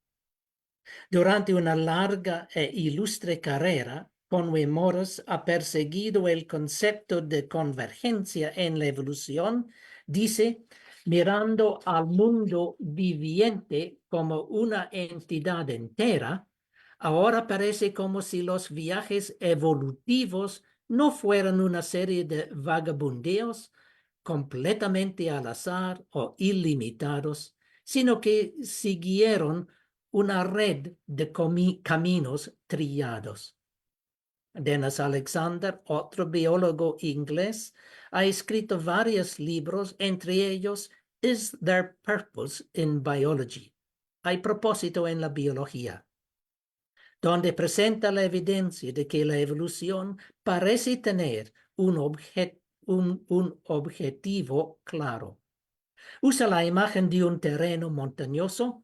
Durante una larga e ilustre carrera, Conway Morris ha perseguido el concepto de convergencia en la evolución, dice, mirando al mundo viviente como una entidad entera. Ahora parece como si los viajes evolutivos no fueran una serie de vagabundeos completamente al azar o ilimitados, sino que siguieron una red de caminos trillados. Dennis Alexander, otro biólogo inglés, ha escrito varios libros, entre ellos Is There Purpose in Biology? ¿Hay propósito en la biología?, donde presenta la evidencia de que la evolución parece tener un objetivo claro. Usa la imagen de un terreno montañoso.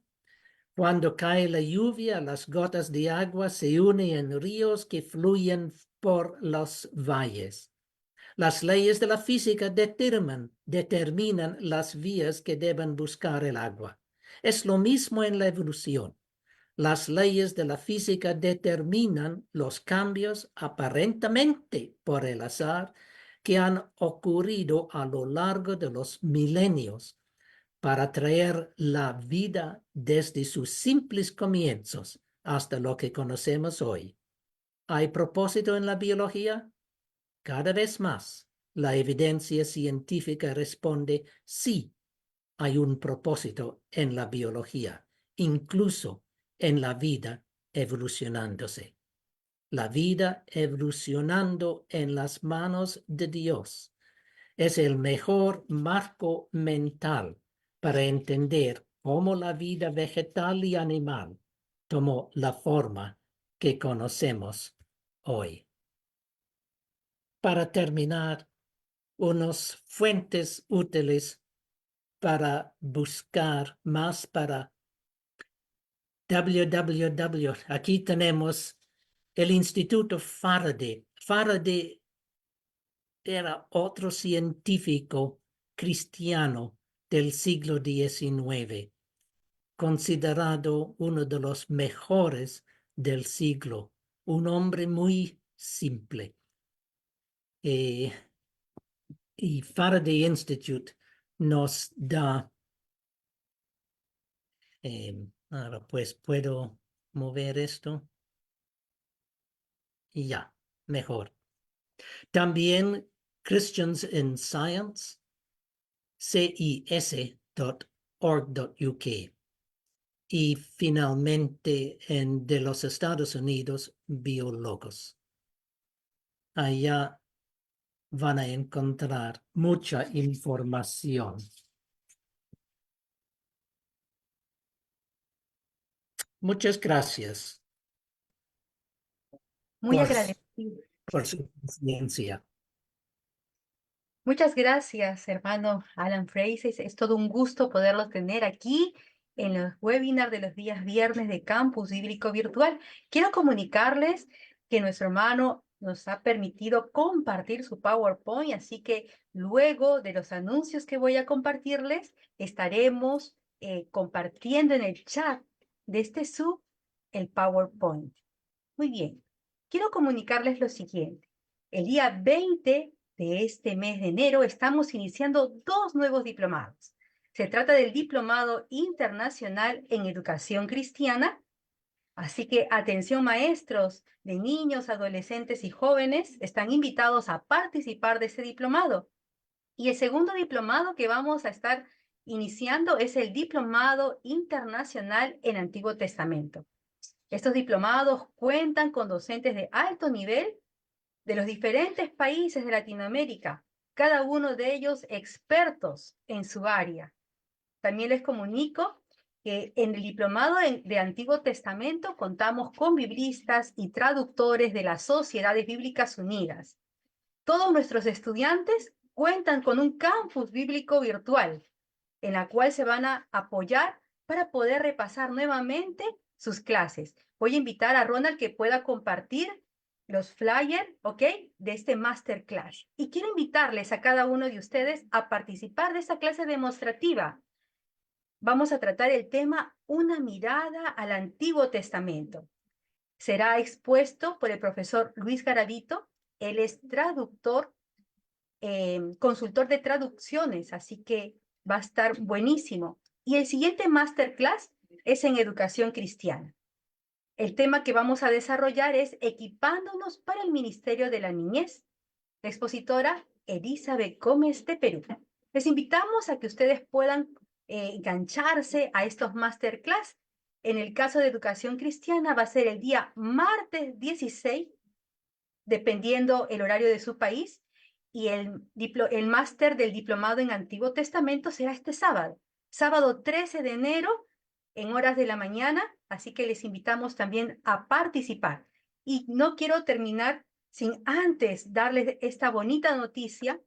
Cuando cae la lluvia, las gotas de agua se unen en ríos que fluyen por los valles. Las leyes de la física determinan las vías que deben buscar el agua. Es lo mismo en la evolución. Las leyes de la física determinan los cambios aparentemente por el azar que han ocurrido a lo largo de los milenios para traer la vida desde sus simples comienzos hasta lo que conocemos hoy. ¿Hay propósito en la biología? Cada vez más, la evidencia científica responde sí, hay un propósito en la biología, incluso en la vida evolucionándose. La vida evolucionando en las manos de Dios es el mejor marco mental para entender cómo la vida vegetal y animal tomó la forma que conocemos hoy. Para terminar, unas fuentes útiles para buscar más para www. Aquí tenemos el Instituto Faraday. Faraday era otro científico cristiano del siglo XIX, considerado uno de los mejores del siglo, un hombre muy simple. Y Faraday Institute nos da, ahora pues puedo mover esto y ya, mejor. También Christians in Science, cis.org.uk. Y finalmente de los Estados Unidos, Biólogos. Allá van a encontrar mucha información. Muchas gracias Muy agradecido. por su paciencia. Muchas gracias, hermano Alan Fraser. Es todo un gusto poderlos tener aquí en los webinars de los días viernes de Campus Bíblico Virtual. Quiero comunicarles que nuestro hermano nos ha permitido compartir su PowerPoint, así que luego de los anuncios que voy a compartirles, estaremos compartiendo en el chat de este Zoom el PowerPoint. Muy bien, quiero comunicarles lo siguiente. El día 20 de este mes de enero estamos iniciando 2 nuevos diplomados. Se trata del Diplomado Internacional en Educación Cristiana. Así que atención maestros de niños, adolescentes y jóvenes, están invitados a participar de este diplomado. Y el segundo diplomado que vamos a estar iniciando es el Diplomado Internacional en Antiguo Testamento. Estos diplomados cuentan con docentes de alto nivel de los diferentes países de Latinoamérica, cada uno de ellos expertos en su área. También les comunico que en el Diplomado de Antiguo Testamento contamos con biblistas y traductores de las Sociedades Bíblicas Unidas. Todos nuestros estudiantes cuentan con un campus bíblico virtual, en la cual se van a apoyar para poder repasar nuevamente sus clases. Voy a invitar a Ronald que pueda compartir los flyers, ¿ok? De este masterclass. Y quiero invitarles a cada uno de ustedes a participar de esta clase demostrativa. Vamos a tratar el tema Una mirada al Antiguo Testamento. Será expuesto por el profesor Luis Garavito. Él es traductor, consultor de traducciones, así que va a estar buenísimo. Y el siguiente masterclass es en educación cristiana. El tema que vamos a desarrollar es Equipándonos para el Ministerio de la Niñez. La expositora Elizabeth Gómez de Perú. Les invitamos a que ustedes puedan engancharse a estos masterclass. En el caso de educación cristiana va a ser el día martes 16, dependiendo el horario de su país, y el máster del diplomado en Antiguo Testamento será este sábado, sábado 13 de enero, en horas de la mañana, así que les invitamos también a participar. Y no quiero terminar sin antes darles esta bonita noticia.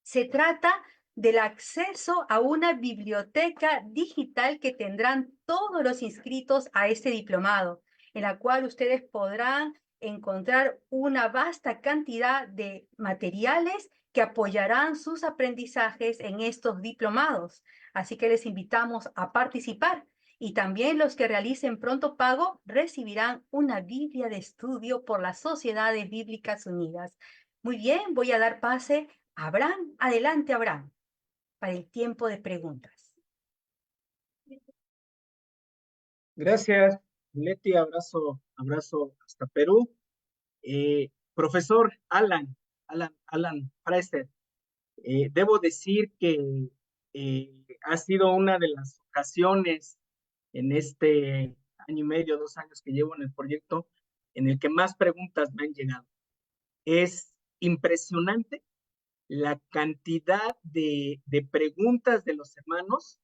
Se trata del acceso a una biblioteca digital que tendrán todos los inscritos a este diplomado, en la cual ustedes podrán encontrar una vasta cantidad de materiales que apoyarán sus aprendizajes en estos diplomados. Así que les invitamos a participar. Y también los que realicen pronto pago recibirán una Biblia de estudio por las Sociedades Bíblicas Unidas. Muy bien, voy a dar pase a Abraham. Adelante, Abraham, para el tiempo de preguntas. Gracias, Leti. Abrazo hasta Perú. Profesor Alan Fraser, debo decir que ha sido una de las ocasiones en este año y medio, 2 años que llevo en el proyecto, en el que más preguntas me han llegado. Es impresionante la cantidad de preguntas de los hermanos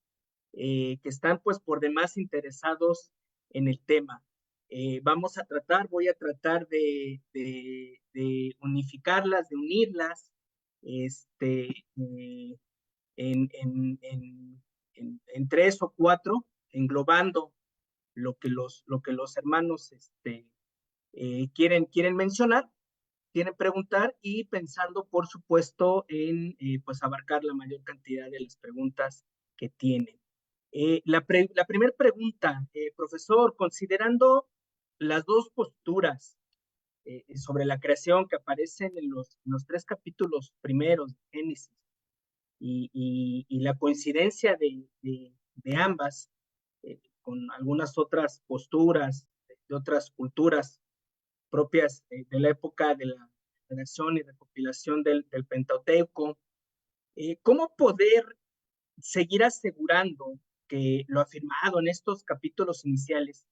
que están pues por demás interesados en el tema. Voy a tratar de unificarlas, de unirlas, en 3 o 4, englobando lo que los hermanos quieren mencionar, quieren preguntar, y pensando, por supuesto, en pues abarcar la mayor cantidad de las preguntas que tienen. La primera pregunta, profesor, considerando las 2 posturas sobre la creación que aparecen en los 3 capítulos primeros de Génesis, y la coincidencia de ambas con algunas otras posturas de otras culturas propias de la época de la redacción y recopilación del Pentateuco, ¿cómo poder seguir asegurando que lo afirmado en estos capítulos iniciales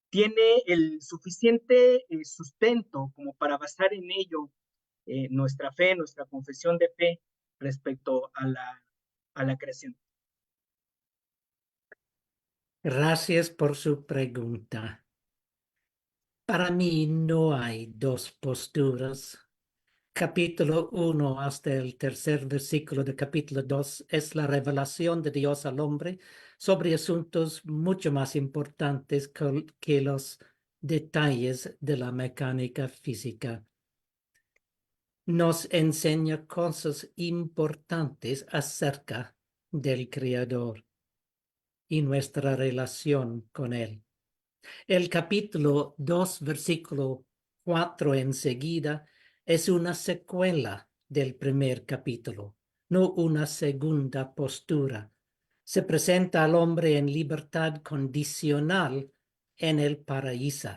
tiene el suficiente sustento como para basar en ello nuestra fe, nuestra confesión de fe respecto a la creación? Gracias por su pregunta. Para mí no hay 2 posturas. Capítulo 1 hasta el tercer versículo de capítulo 2 es la revelación de Dios al hombre sobre asuntos mucho más importantes que los detalles de la mecánica física. nos enseña cosas importantes acerca del Creador y nuestra relación con Él. El capítulo 2, versículo 4 enseguida es una secuela del primer capítulo, no una segunda postura. Se presenta al hombre en libertad condicional en el paraíso.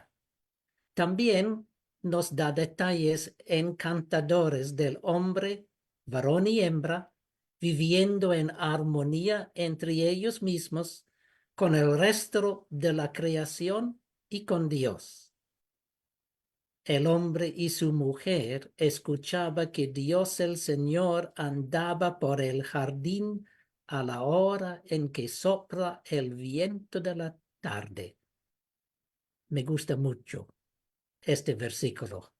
También nos da detalles encantadores del hombre, varón y hembra, viviendo en armonía entre ellos mismos, con el resto de la creación y con Dios. El hombre y su mujer escuchaban que Dios el Señor andaba por el jardín a la hora en que sopla el viento de la tarde. Me gusta mucho este versículo.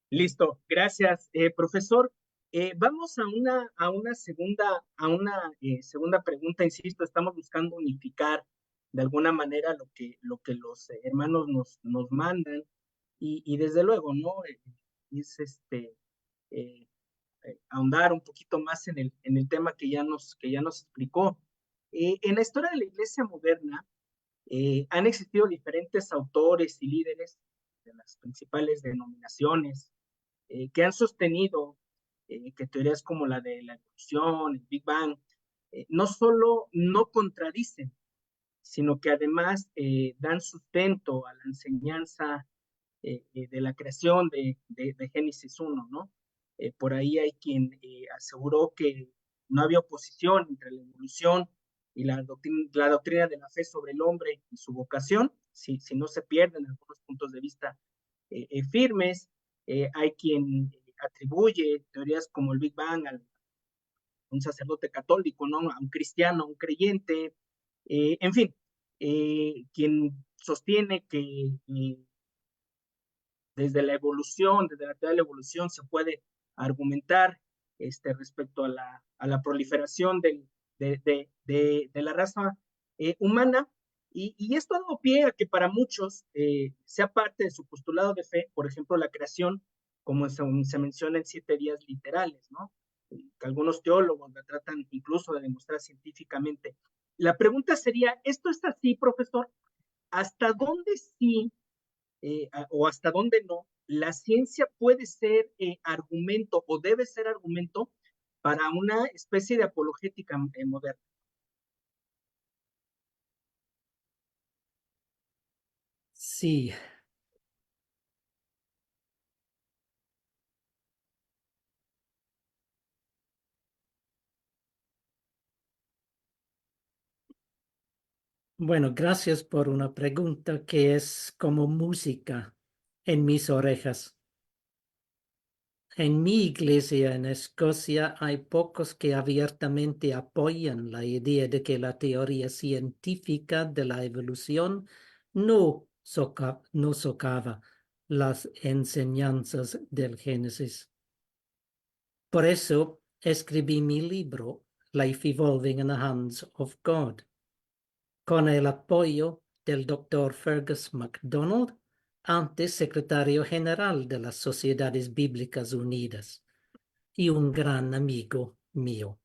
Listo, gracias, profesor. Vamos a una segunda pregunta. Insisto, estamos buscando unificar de alguna manera lo que los hermanos nos mandan y desde luego, ¿no? Es eh, ahondar un poquito más en el tema que ya nos explicó. En la historia de la iglesia moderna han existido diferentes autores y líderes de las principales denominaciones que han sostenido que teorías como la de la evolución, el Big Bang, no solo no contradicen, sino que además dan sustento a la enseñanza de la creación de Génesis 1, ¿no? Por ahí hay quien aseguró que no había oposición entre la evolución y la doctrina de la fe sobre el hombre y su vocación, si no se pierden algunos puntos de vista firmes. Hay quien atribuye teorías como el Big Bang a un sacerdote católico, ¿no? A un cristiano, a un creyente, en fin, quien sostiene que desde la evolución, desde la teoría de la evolución, se puede argumentar respecto a la proliferación de la raza humana. Y esto ha dado pie a que para muchos sea parte de su postulado de fe, por ejemplo, la creación, como se menciona en 7 días literales, ¿no? Que algunos teólogos la tratan incluso de demostrar científicamente. La pregunta sería, ¿esto es así, profesor? ¿Hasta dónde sí o hasta dónde no, la ciencia puede ser argumento o debe ser argumento para una especie de apologética moderna? Sí. Bueno, gracias por una pregunta que es como música en mis orejas. En mi iglesia en Escocia hay pocos que abiertamente apoyan la idea de que la teoría científica de la evolución no socava las enseñanzas del Génesis. Por eso escribí mi libro, Life Evolving in the Hands of God, con el apoyo del Dr. Fergus MacDonald, antes secretario general de las Sociedades Bíblicas Unidas y un gran amigo mío.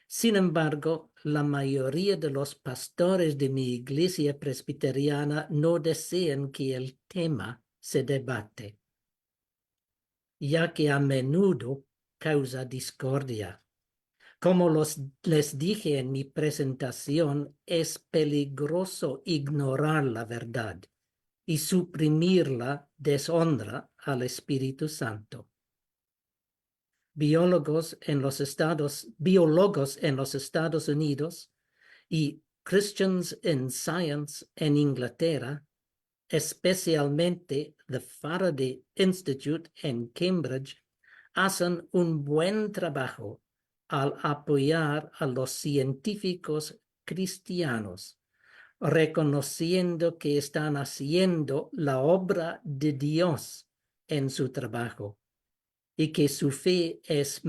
Sin embargo, la mayoría de los pastores de mi iglesia presbiteriana no desean que el tema se debate, ya que a menudo causa discordia. Como les dije en mi presentación, es peligroso ignorar la verdad y suprimirla deshonra al Espíritu Santo. Biólogos en los Estados Unidos y Christians in Science en Inglaterra, especialmente the Faraday Institute en Cambridge, hacen un buen trabajo al apoyar a los científicos cristianos, reconociendo que están haciendo la obra de Dios en su trabajo y que su fe es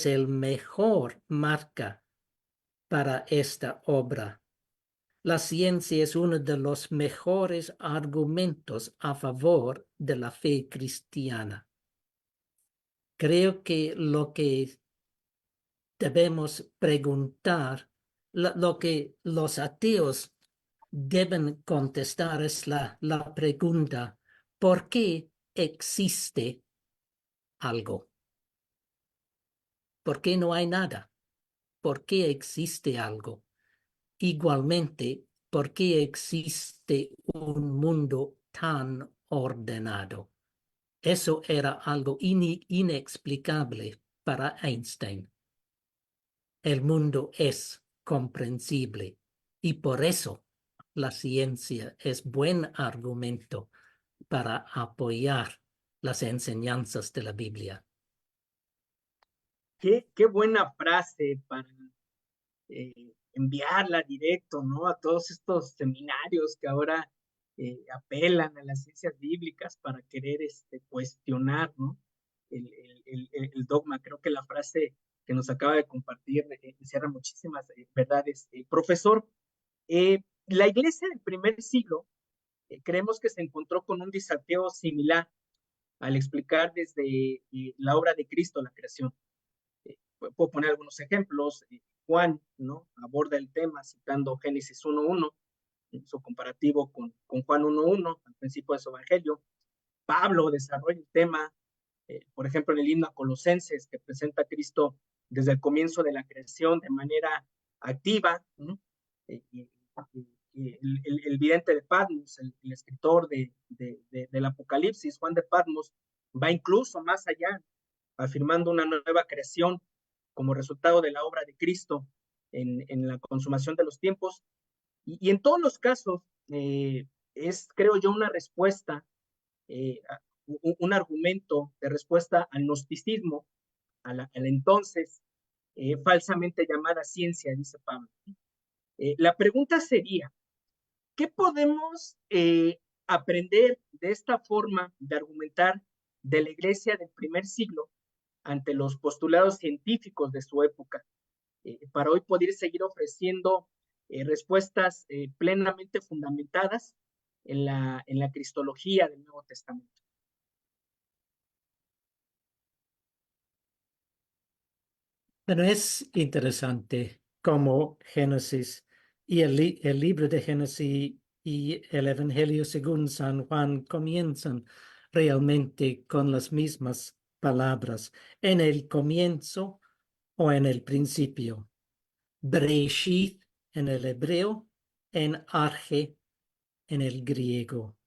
el mejor marca para esta obra. La ciencia es uno de los mejores argumentos a favor de la fe cristiana. Creo que lo que debemos preguntar, lo que los ateos deben contestar es la pregunta, ¿por qué existe algo? ¿Por qué no hay nada? ¿Por qué existe algo? Igualmente, ¿por qué existe un mundo tan ordenado? Eso era algo inexplicable para Einstein. El mundo es comprensible y por eso la ciencia es buen argumento para apoyar las enseñanzas de la Biblia. Qué buena frase para enviarla directo, ¿no? A todos estos seminarios que ahora apelan a las ciencias bíblicas para querer cuestionar, ¿no? El dogma. Creo que la frase que nos acaba de compartir encierra muchísimas verdades. Profesor, la iglesia del primer siglo creemos que se encontró con un desafío similar al explicar desde la obra de Cristo la creación. Puedo poner algunos ejemplos. Juan, ¿no? Aborda el tema citando Génesis 1:1, su comparativo con Juan 1:1, al principio de su evangelio. Pablo desarrolla el tema, por ejemplo, en el himno a Colosenses, que presenta a Cristo desde el comienzo de la creación de manera activa, ¿no? El vidente de Patmos, el escritor del Apocalipsis, Juan de Patmos, va incluso más allá, afirmando una nueva creación como resultado de la obra de Cristo en la consumación de los tiempos. Y en todos los casos es, creo yo, una respuesta, un argumento de respuesta al gnosticismo, a la entonces falsamente llamada ciencia, dice Pablo. La pregunta sería, ¿qué podemos aprender de esta forma de argumentar de la iglesia del primer siglo ante los postulados científicos de su época, para hoy poder seguir ofreciendo respuestas plenamente fundamentadas en la cristología del Nuevo Testamento? Pero es interesante cómo Génesis y el libro de Génesis y el Evangelio según San Juan comienzan realmente con las mismas palabras. En el comienzo o en el principio. Bereshit en el hebreo, en arge en el griego.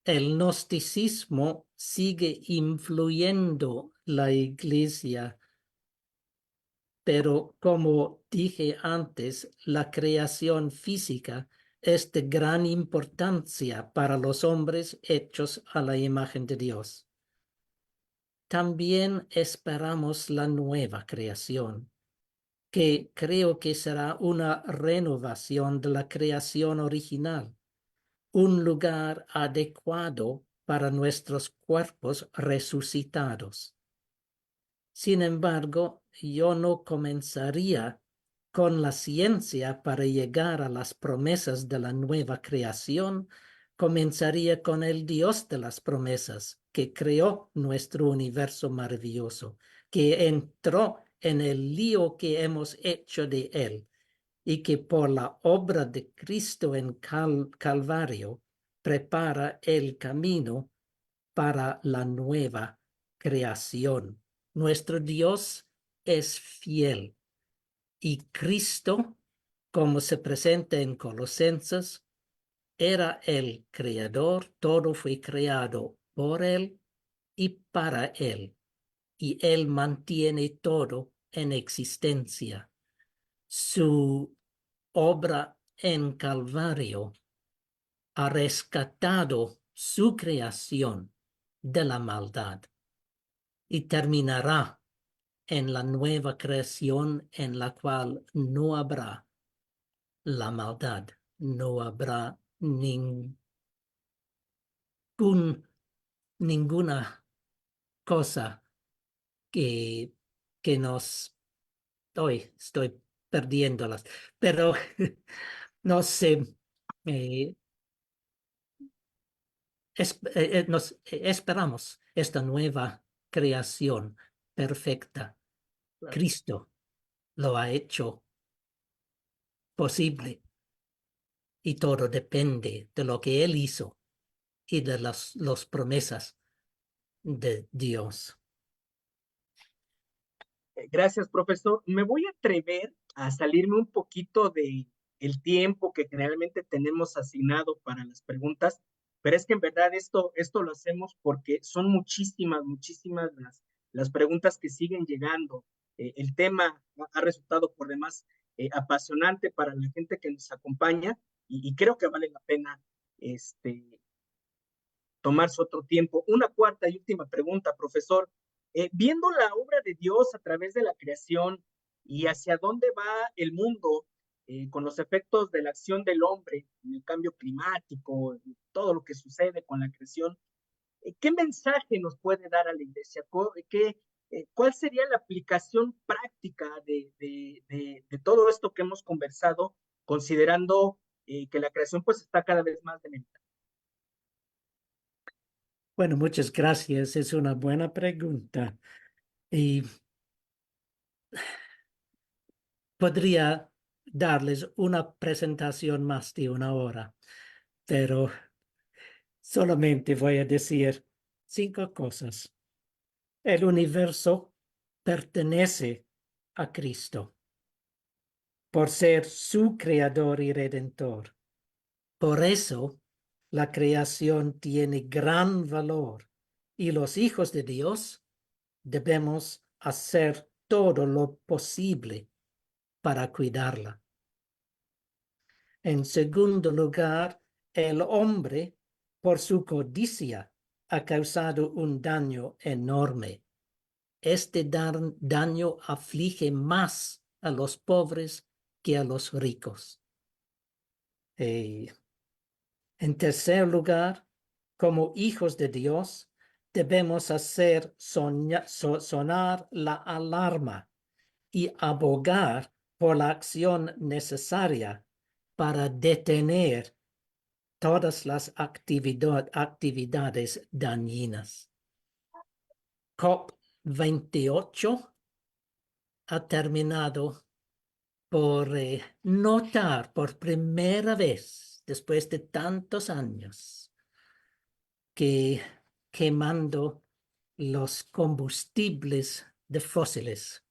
El gnosticismo sigue influyendo la iglesia, pero como dije antes, la creación física es de gran importancia para los hombres hechos a la imagen de Dios. También esperamos la nueva creación, que creo que será una renovación de la creación original, un lugar adecuado para nuestros cuerpos resucitados. Sin embargo, yo no comenzaría con la ciencia para llegar a las promesas de la nueva creación. Comenzaría con el Dios de las promesas, que creó nuestro universo maravilloso, que entró en el lío que hemos hecho de él y que por la obra de Cristo en Calvario prepara el camino para la nueva creación. Nuestro Dios es fiel y Cristo, como se presenta en Colosenses, era el creador, todo fue creado por él y para él, y él mantiene todo en existencia. Su obra en Calvario ha rescatado su creación de la maldad y terminará en la nueva creación en la cual no habrá la maldad, no habrá ninguna cosa que nos... Hoy estoy perdiéndolas. Pero no sé, esperamos esta nueva creación perfecta. Claro. Cristo lo ha hecho posible y todo depende de lo que Él hizo y de las promesas de Dios. Gracias, profesor. Me voy a atrever a salirme un poquito de el tiempo que generalmente tenemos asignado para las preguntas, pero es que en verdad esto lo hacemos porque son muchísimas las preguntas que siguen llegando. El tema ha resultado por demás apasionante para la gente que nos acompaña y creo que vale la pena este, tomarse otro tiempo. Una cuarta y última pregunta, profesor. Viendo la obra de Dios a través de la creación y hacia dónde va el mundo con los efectos de la acción del hombre, en el cambio climático, todo lo que sucede con la creación, ¿qué mensaje nos puede dar a la iglesia? ¿Cuál sería la aplicación práctica de todo esto que hemos conversado, considerando que la creación pues está cada vez más debilitada? Bueno, muchas gracias. Es una buena pregunta. Y podría darles una presentación más de una hora, pero solamente voy a decir 5 cosas. El universo pertenece a Cristo por ser su creador y redentor. Por eso, la creación tiene gran valor y los hijos de Dios debemos hacer todo lo posible para cuidarla. En segundo lugar, el hombre, por su codicia, ha causado un daño enorme. Este daño aflige más a los pobres que a los ricos. En tercer lugar, como hijos de Dios, debemos hacer sonar la alarma y abogar por la acción necesaria para detener todas las actividades dañinas. COP28 ha terminado por notar por primera vez, después de tantos años, que quemando los combustibles de fósiles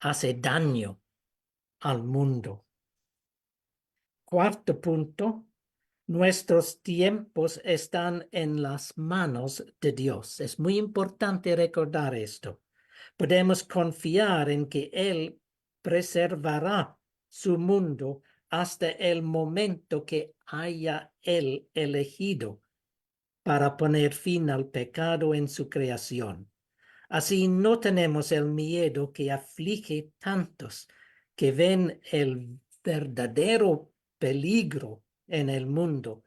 hace daño al mundo. Cuarto punto, nuestros tiempos están en las manos de Dios. Es muy importante recordar esto. Podemos confiar en que Él preservará su mundo hasta el momento que haya Él elegido para poner fin al pecado en su creación. Así no tenemos el miedo que aflige tantos que ven el verdadero peligro en el mundo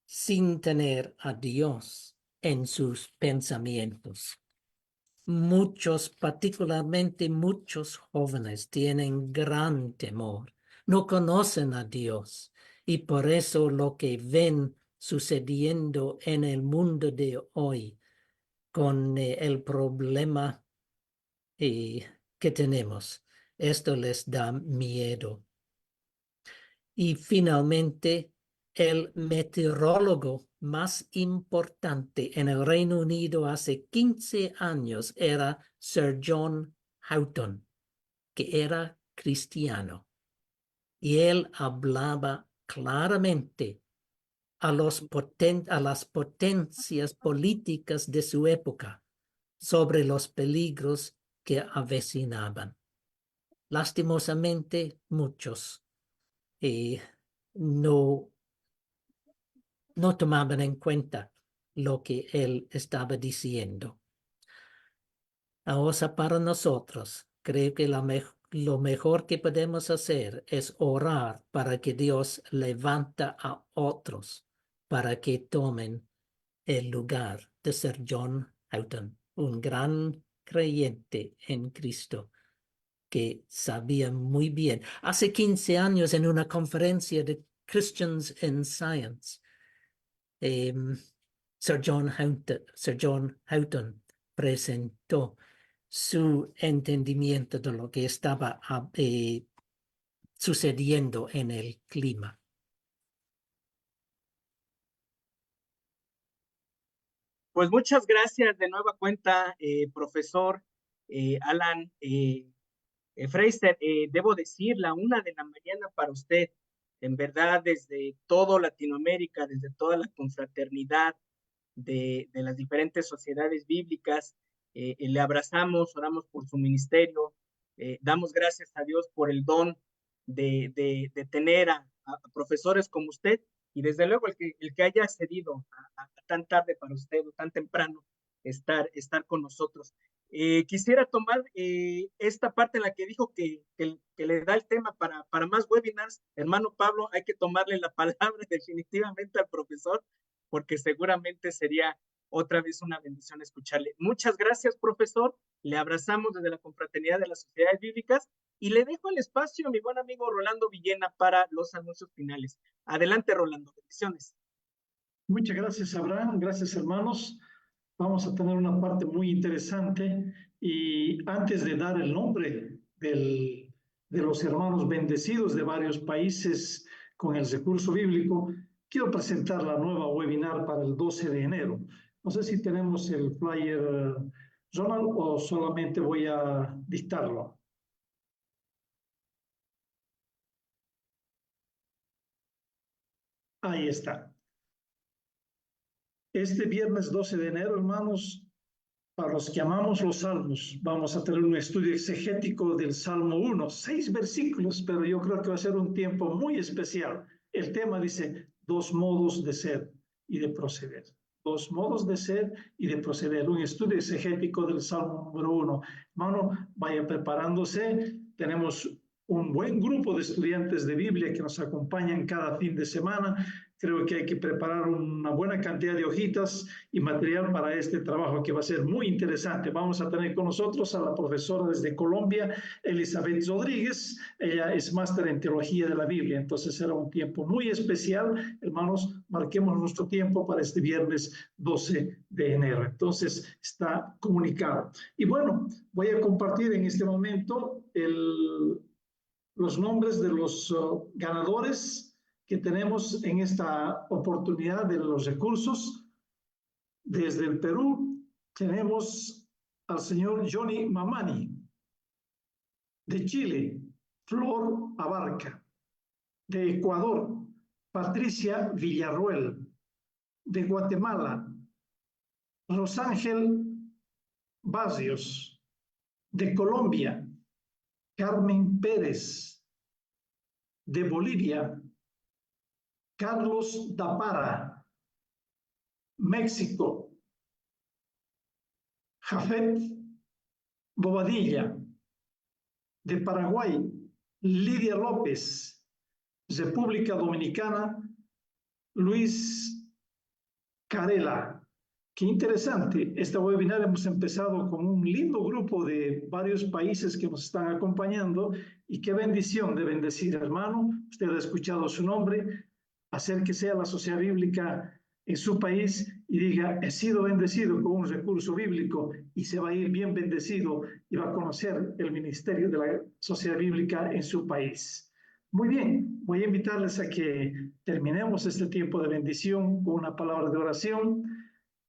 sin tener a Dios en sus pensamientos. Muchos, particularmente muchos jóvenes, tienen gran temor, no conocen a Dios y por eso lo que ven sucediendo en el mundo de hoy con el problema que tenemos, esto les da miedo. Y finalmente, el meteorólogo más importante en el Reino Unido hace 15 años era Sir John Houghton, que era cristiano. Y él hablaba claramente a las potencias políticas de su época sobre los peligros que avecinaban. Lastimosamente, muchos no tomaban en cuenta lo que él estaba diciendo. Ahora para nosotros, creo que lo mejor que podemos hacer es orar para que Dios levanta a otros para que tomen el lugar de Sir John Houghton, un gran creyente en Cristo que sabía muy bien. Hace 15 años en una conferencia de Christians in Science, Sir John Houghton presentó su entendimiento de lo que estaba sucediendo en el clima. Pues muchas gracias de nueva cuenta, profesor Alan Fraser. Debo decir, la 1 de la mañana para usted, en verdad, desde todo Latinoamérica, desde toda la confraternidad de las diferentes sociedades bíblicas, le abrazamos, oramos por su ministerio, damos gracias a Dios por el don de tener a profesores como usted, y desde luego el que haya accedido a tan tarde para usted o tan temprano estar con nosotros. Quisiera tomar esta parte en la que dijo que le da el tema para más webinars. Hermano Pablo, hay que tomarle la palabra definitivamente al profesor, porque seguramente sería otra vez una bendición escucharle. Muchas gracias, profesor. Le abrazamos desde la Confraternidad de las Sociedades Bíblicas y le dejo el espacio a mi buen amigo Rolando Villena para los anuncios finales. Adelante, Rolando. Bendiciones. Muchas gracias, Abraham. Gracias, hermanos. Vamos a tener una parte muy interesante y antes de dar el nombre de los hermanos bendecidos de varios países con el recurso bíblico, quiero presentar la nueva webinar para el 12 de enero. No sé si tenemos el flyer, Ronald, o solamente voy a dictarlo. Ahí está. Este viernes 12 de enero, hermanos, para los que amamos los salmos, vamos a tener un estudio exegético del Salmo 1, 6 versículos, pero yo creo que va a ser un tiempo muy especial. El tema dice, 2 modos de ser y de proceder. 2 modos de ser y de proceder. Un estudio exegético del Salmo número 1. Hermano, vaya preparándose. Tenemos un buen grupo de estudiantes de Biblia que nos acompañan cada fin de semana. Creo que hay que preparar una buena cantidad de hojitas y material para este trabajo que va a ser muy interesante. Vamos a tener con nosotros a la profesora desde Colombia, Elizabeth Rodríguez. Ella es máster en Teología de la Biblia, entonces será un tiempo muy especial. Hermanos, marquemos nuestro tiempo para este viernes 12 de enero. Entonces, está comunicado. Y bueno, voy a compartir en este momento los nombres de los ganadores que tenemos en esta oportunidad de los recursos. Desde el Perú tenemos al señor Johnny Mamani. De Chile, Flor Abarca. De Ecuador, Patricia Villarruel. De Guatemala, Rosángel Barrios. De Colombia, Carmen Pérez. De Bolivia, Carlos Dapara. México, Jafet Bobadilla. De Paraguay, Lidia López. República Dominicana, Luis Carela. Qué interesante. Esta webinar hemos empezado con un lindo grupo de varios países que nos están acompañando y qué bendición de bendecir, hermano. Usted ha escuchado su nombre. Acérquese a la Sociedad Bíblica en su país y diga, he sido bendecido con un recurso bíblico, y se va a ir bien bendecido y va a conocer el ministerio de la Sociedad Bíblica en su país. Muy bien, voy a invitarles a que terminemos este tiempo de bendición con una palabra de oración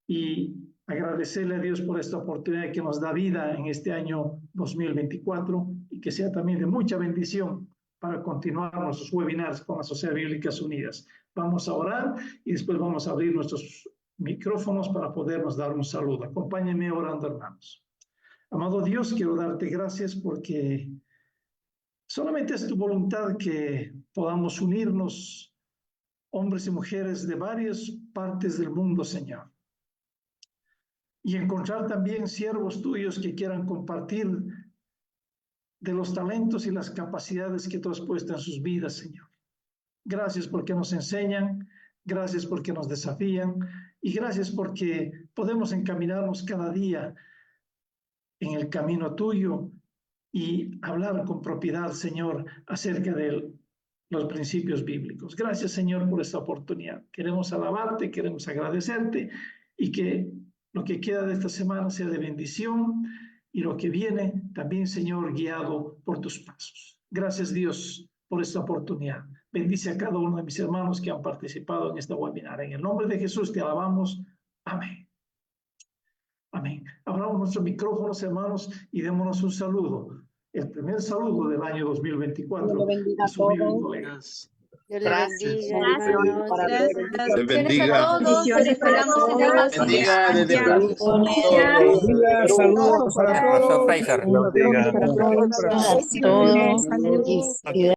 y agradecerle a Dios por esta oportunidad que nos da vida en este año 2024 y que sea también de mucha bendición para continuar nuestros webinars con las Sociedades Bíblicas Unidas. Vamos a orar y después vamos a abrir nuestros micrófonos para podernos dar un saludo. Acompáñenme orando, hermanos. Amado Dios, quiero darte gracias porque solamente es tu voluntad que podamos unirnos, hombres y mujeres de varias partes del mundo, Señor, y encontrar también siervos tuyos que quieran compartir de los talentos y las capacidades que tú has puesto en sus vidas, Señor. Gracias porque nos enseñan, gracias porque nos desafían y gracias porque podemos encaminarnos cada día en el camino tuyo y hablar con propiedad, Señor, acerca de los principios bíblicos. Gracias, Señor, por esta oportunidad. Queremos alabarte, queremos agradecerte y que lo que queda de esta semana sea de bendición y lo que viene también, Señor, guiado por tus pasos. Gracias, Dios, por esta oportunidad. Bendice a cada uno de mis hermanos que han participado en esta webinar. En el nombre de Jesús te alabamos. Amén. Amén. Abramos nuestros micrófonos, hermanos, y démonos un saludo. El primer saludo del año 2024. Dios le bendiga A a su amigo y todos. colega. Dios le bendiga, Gracias. hermanos. Bendiciones bendiga. a todos. Bendiciones Esperamos para tenerlos todos. Bendiga desde Perú. Bendiciones. Saludos para todos. Bendiga. Bendiciones para todos. Para todos.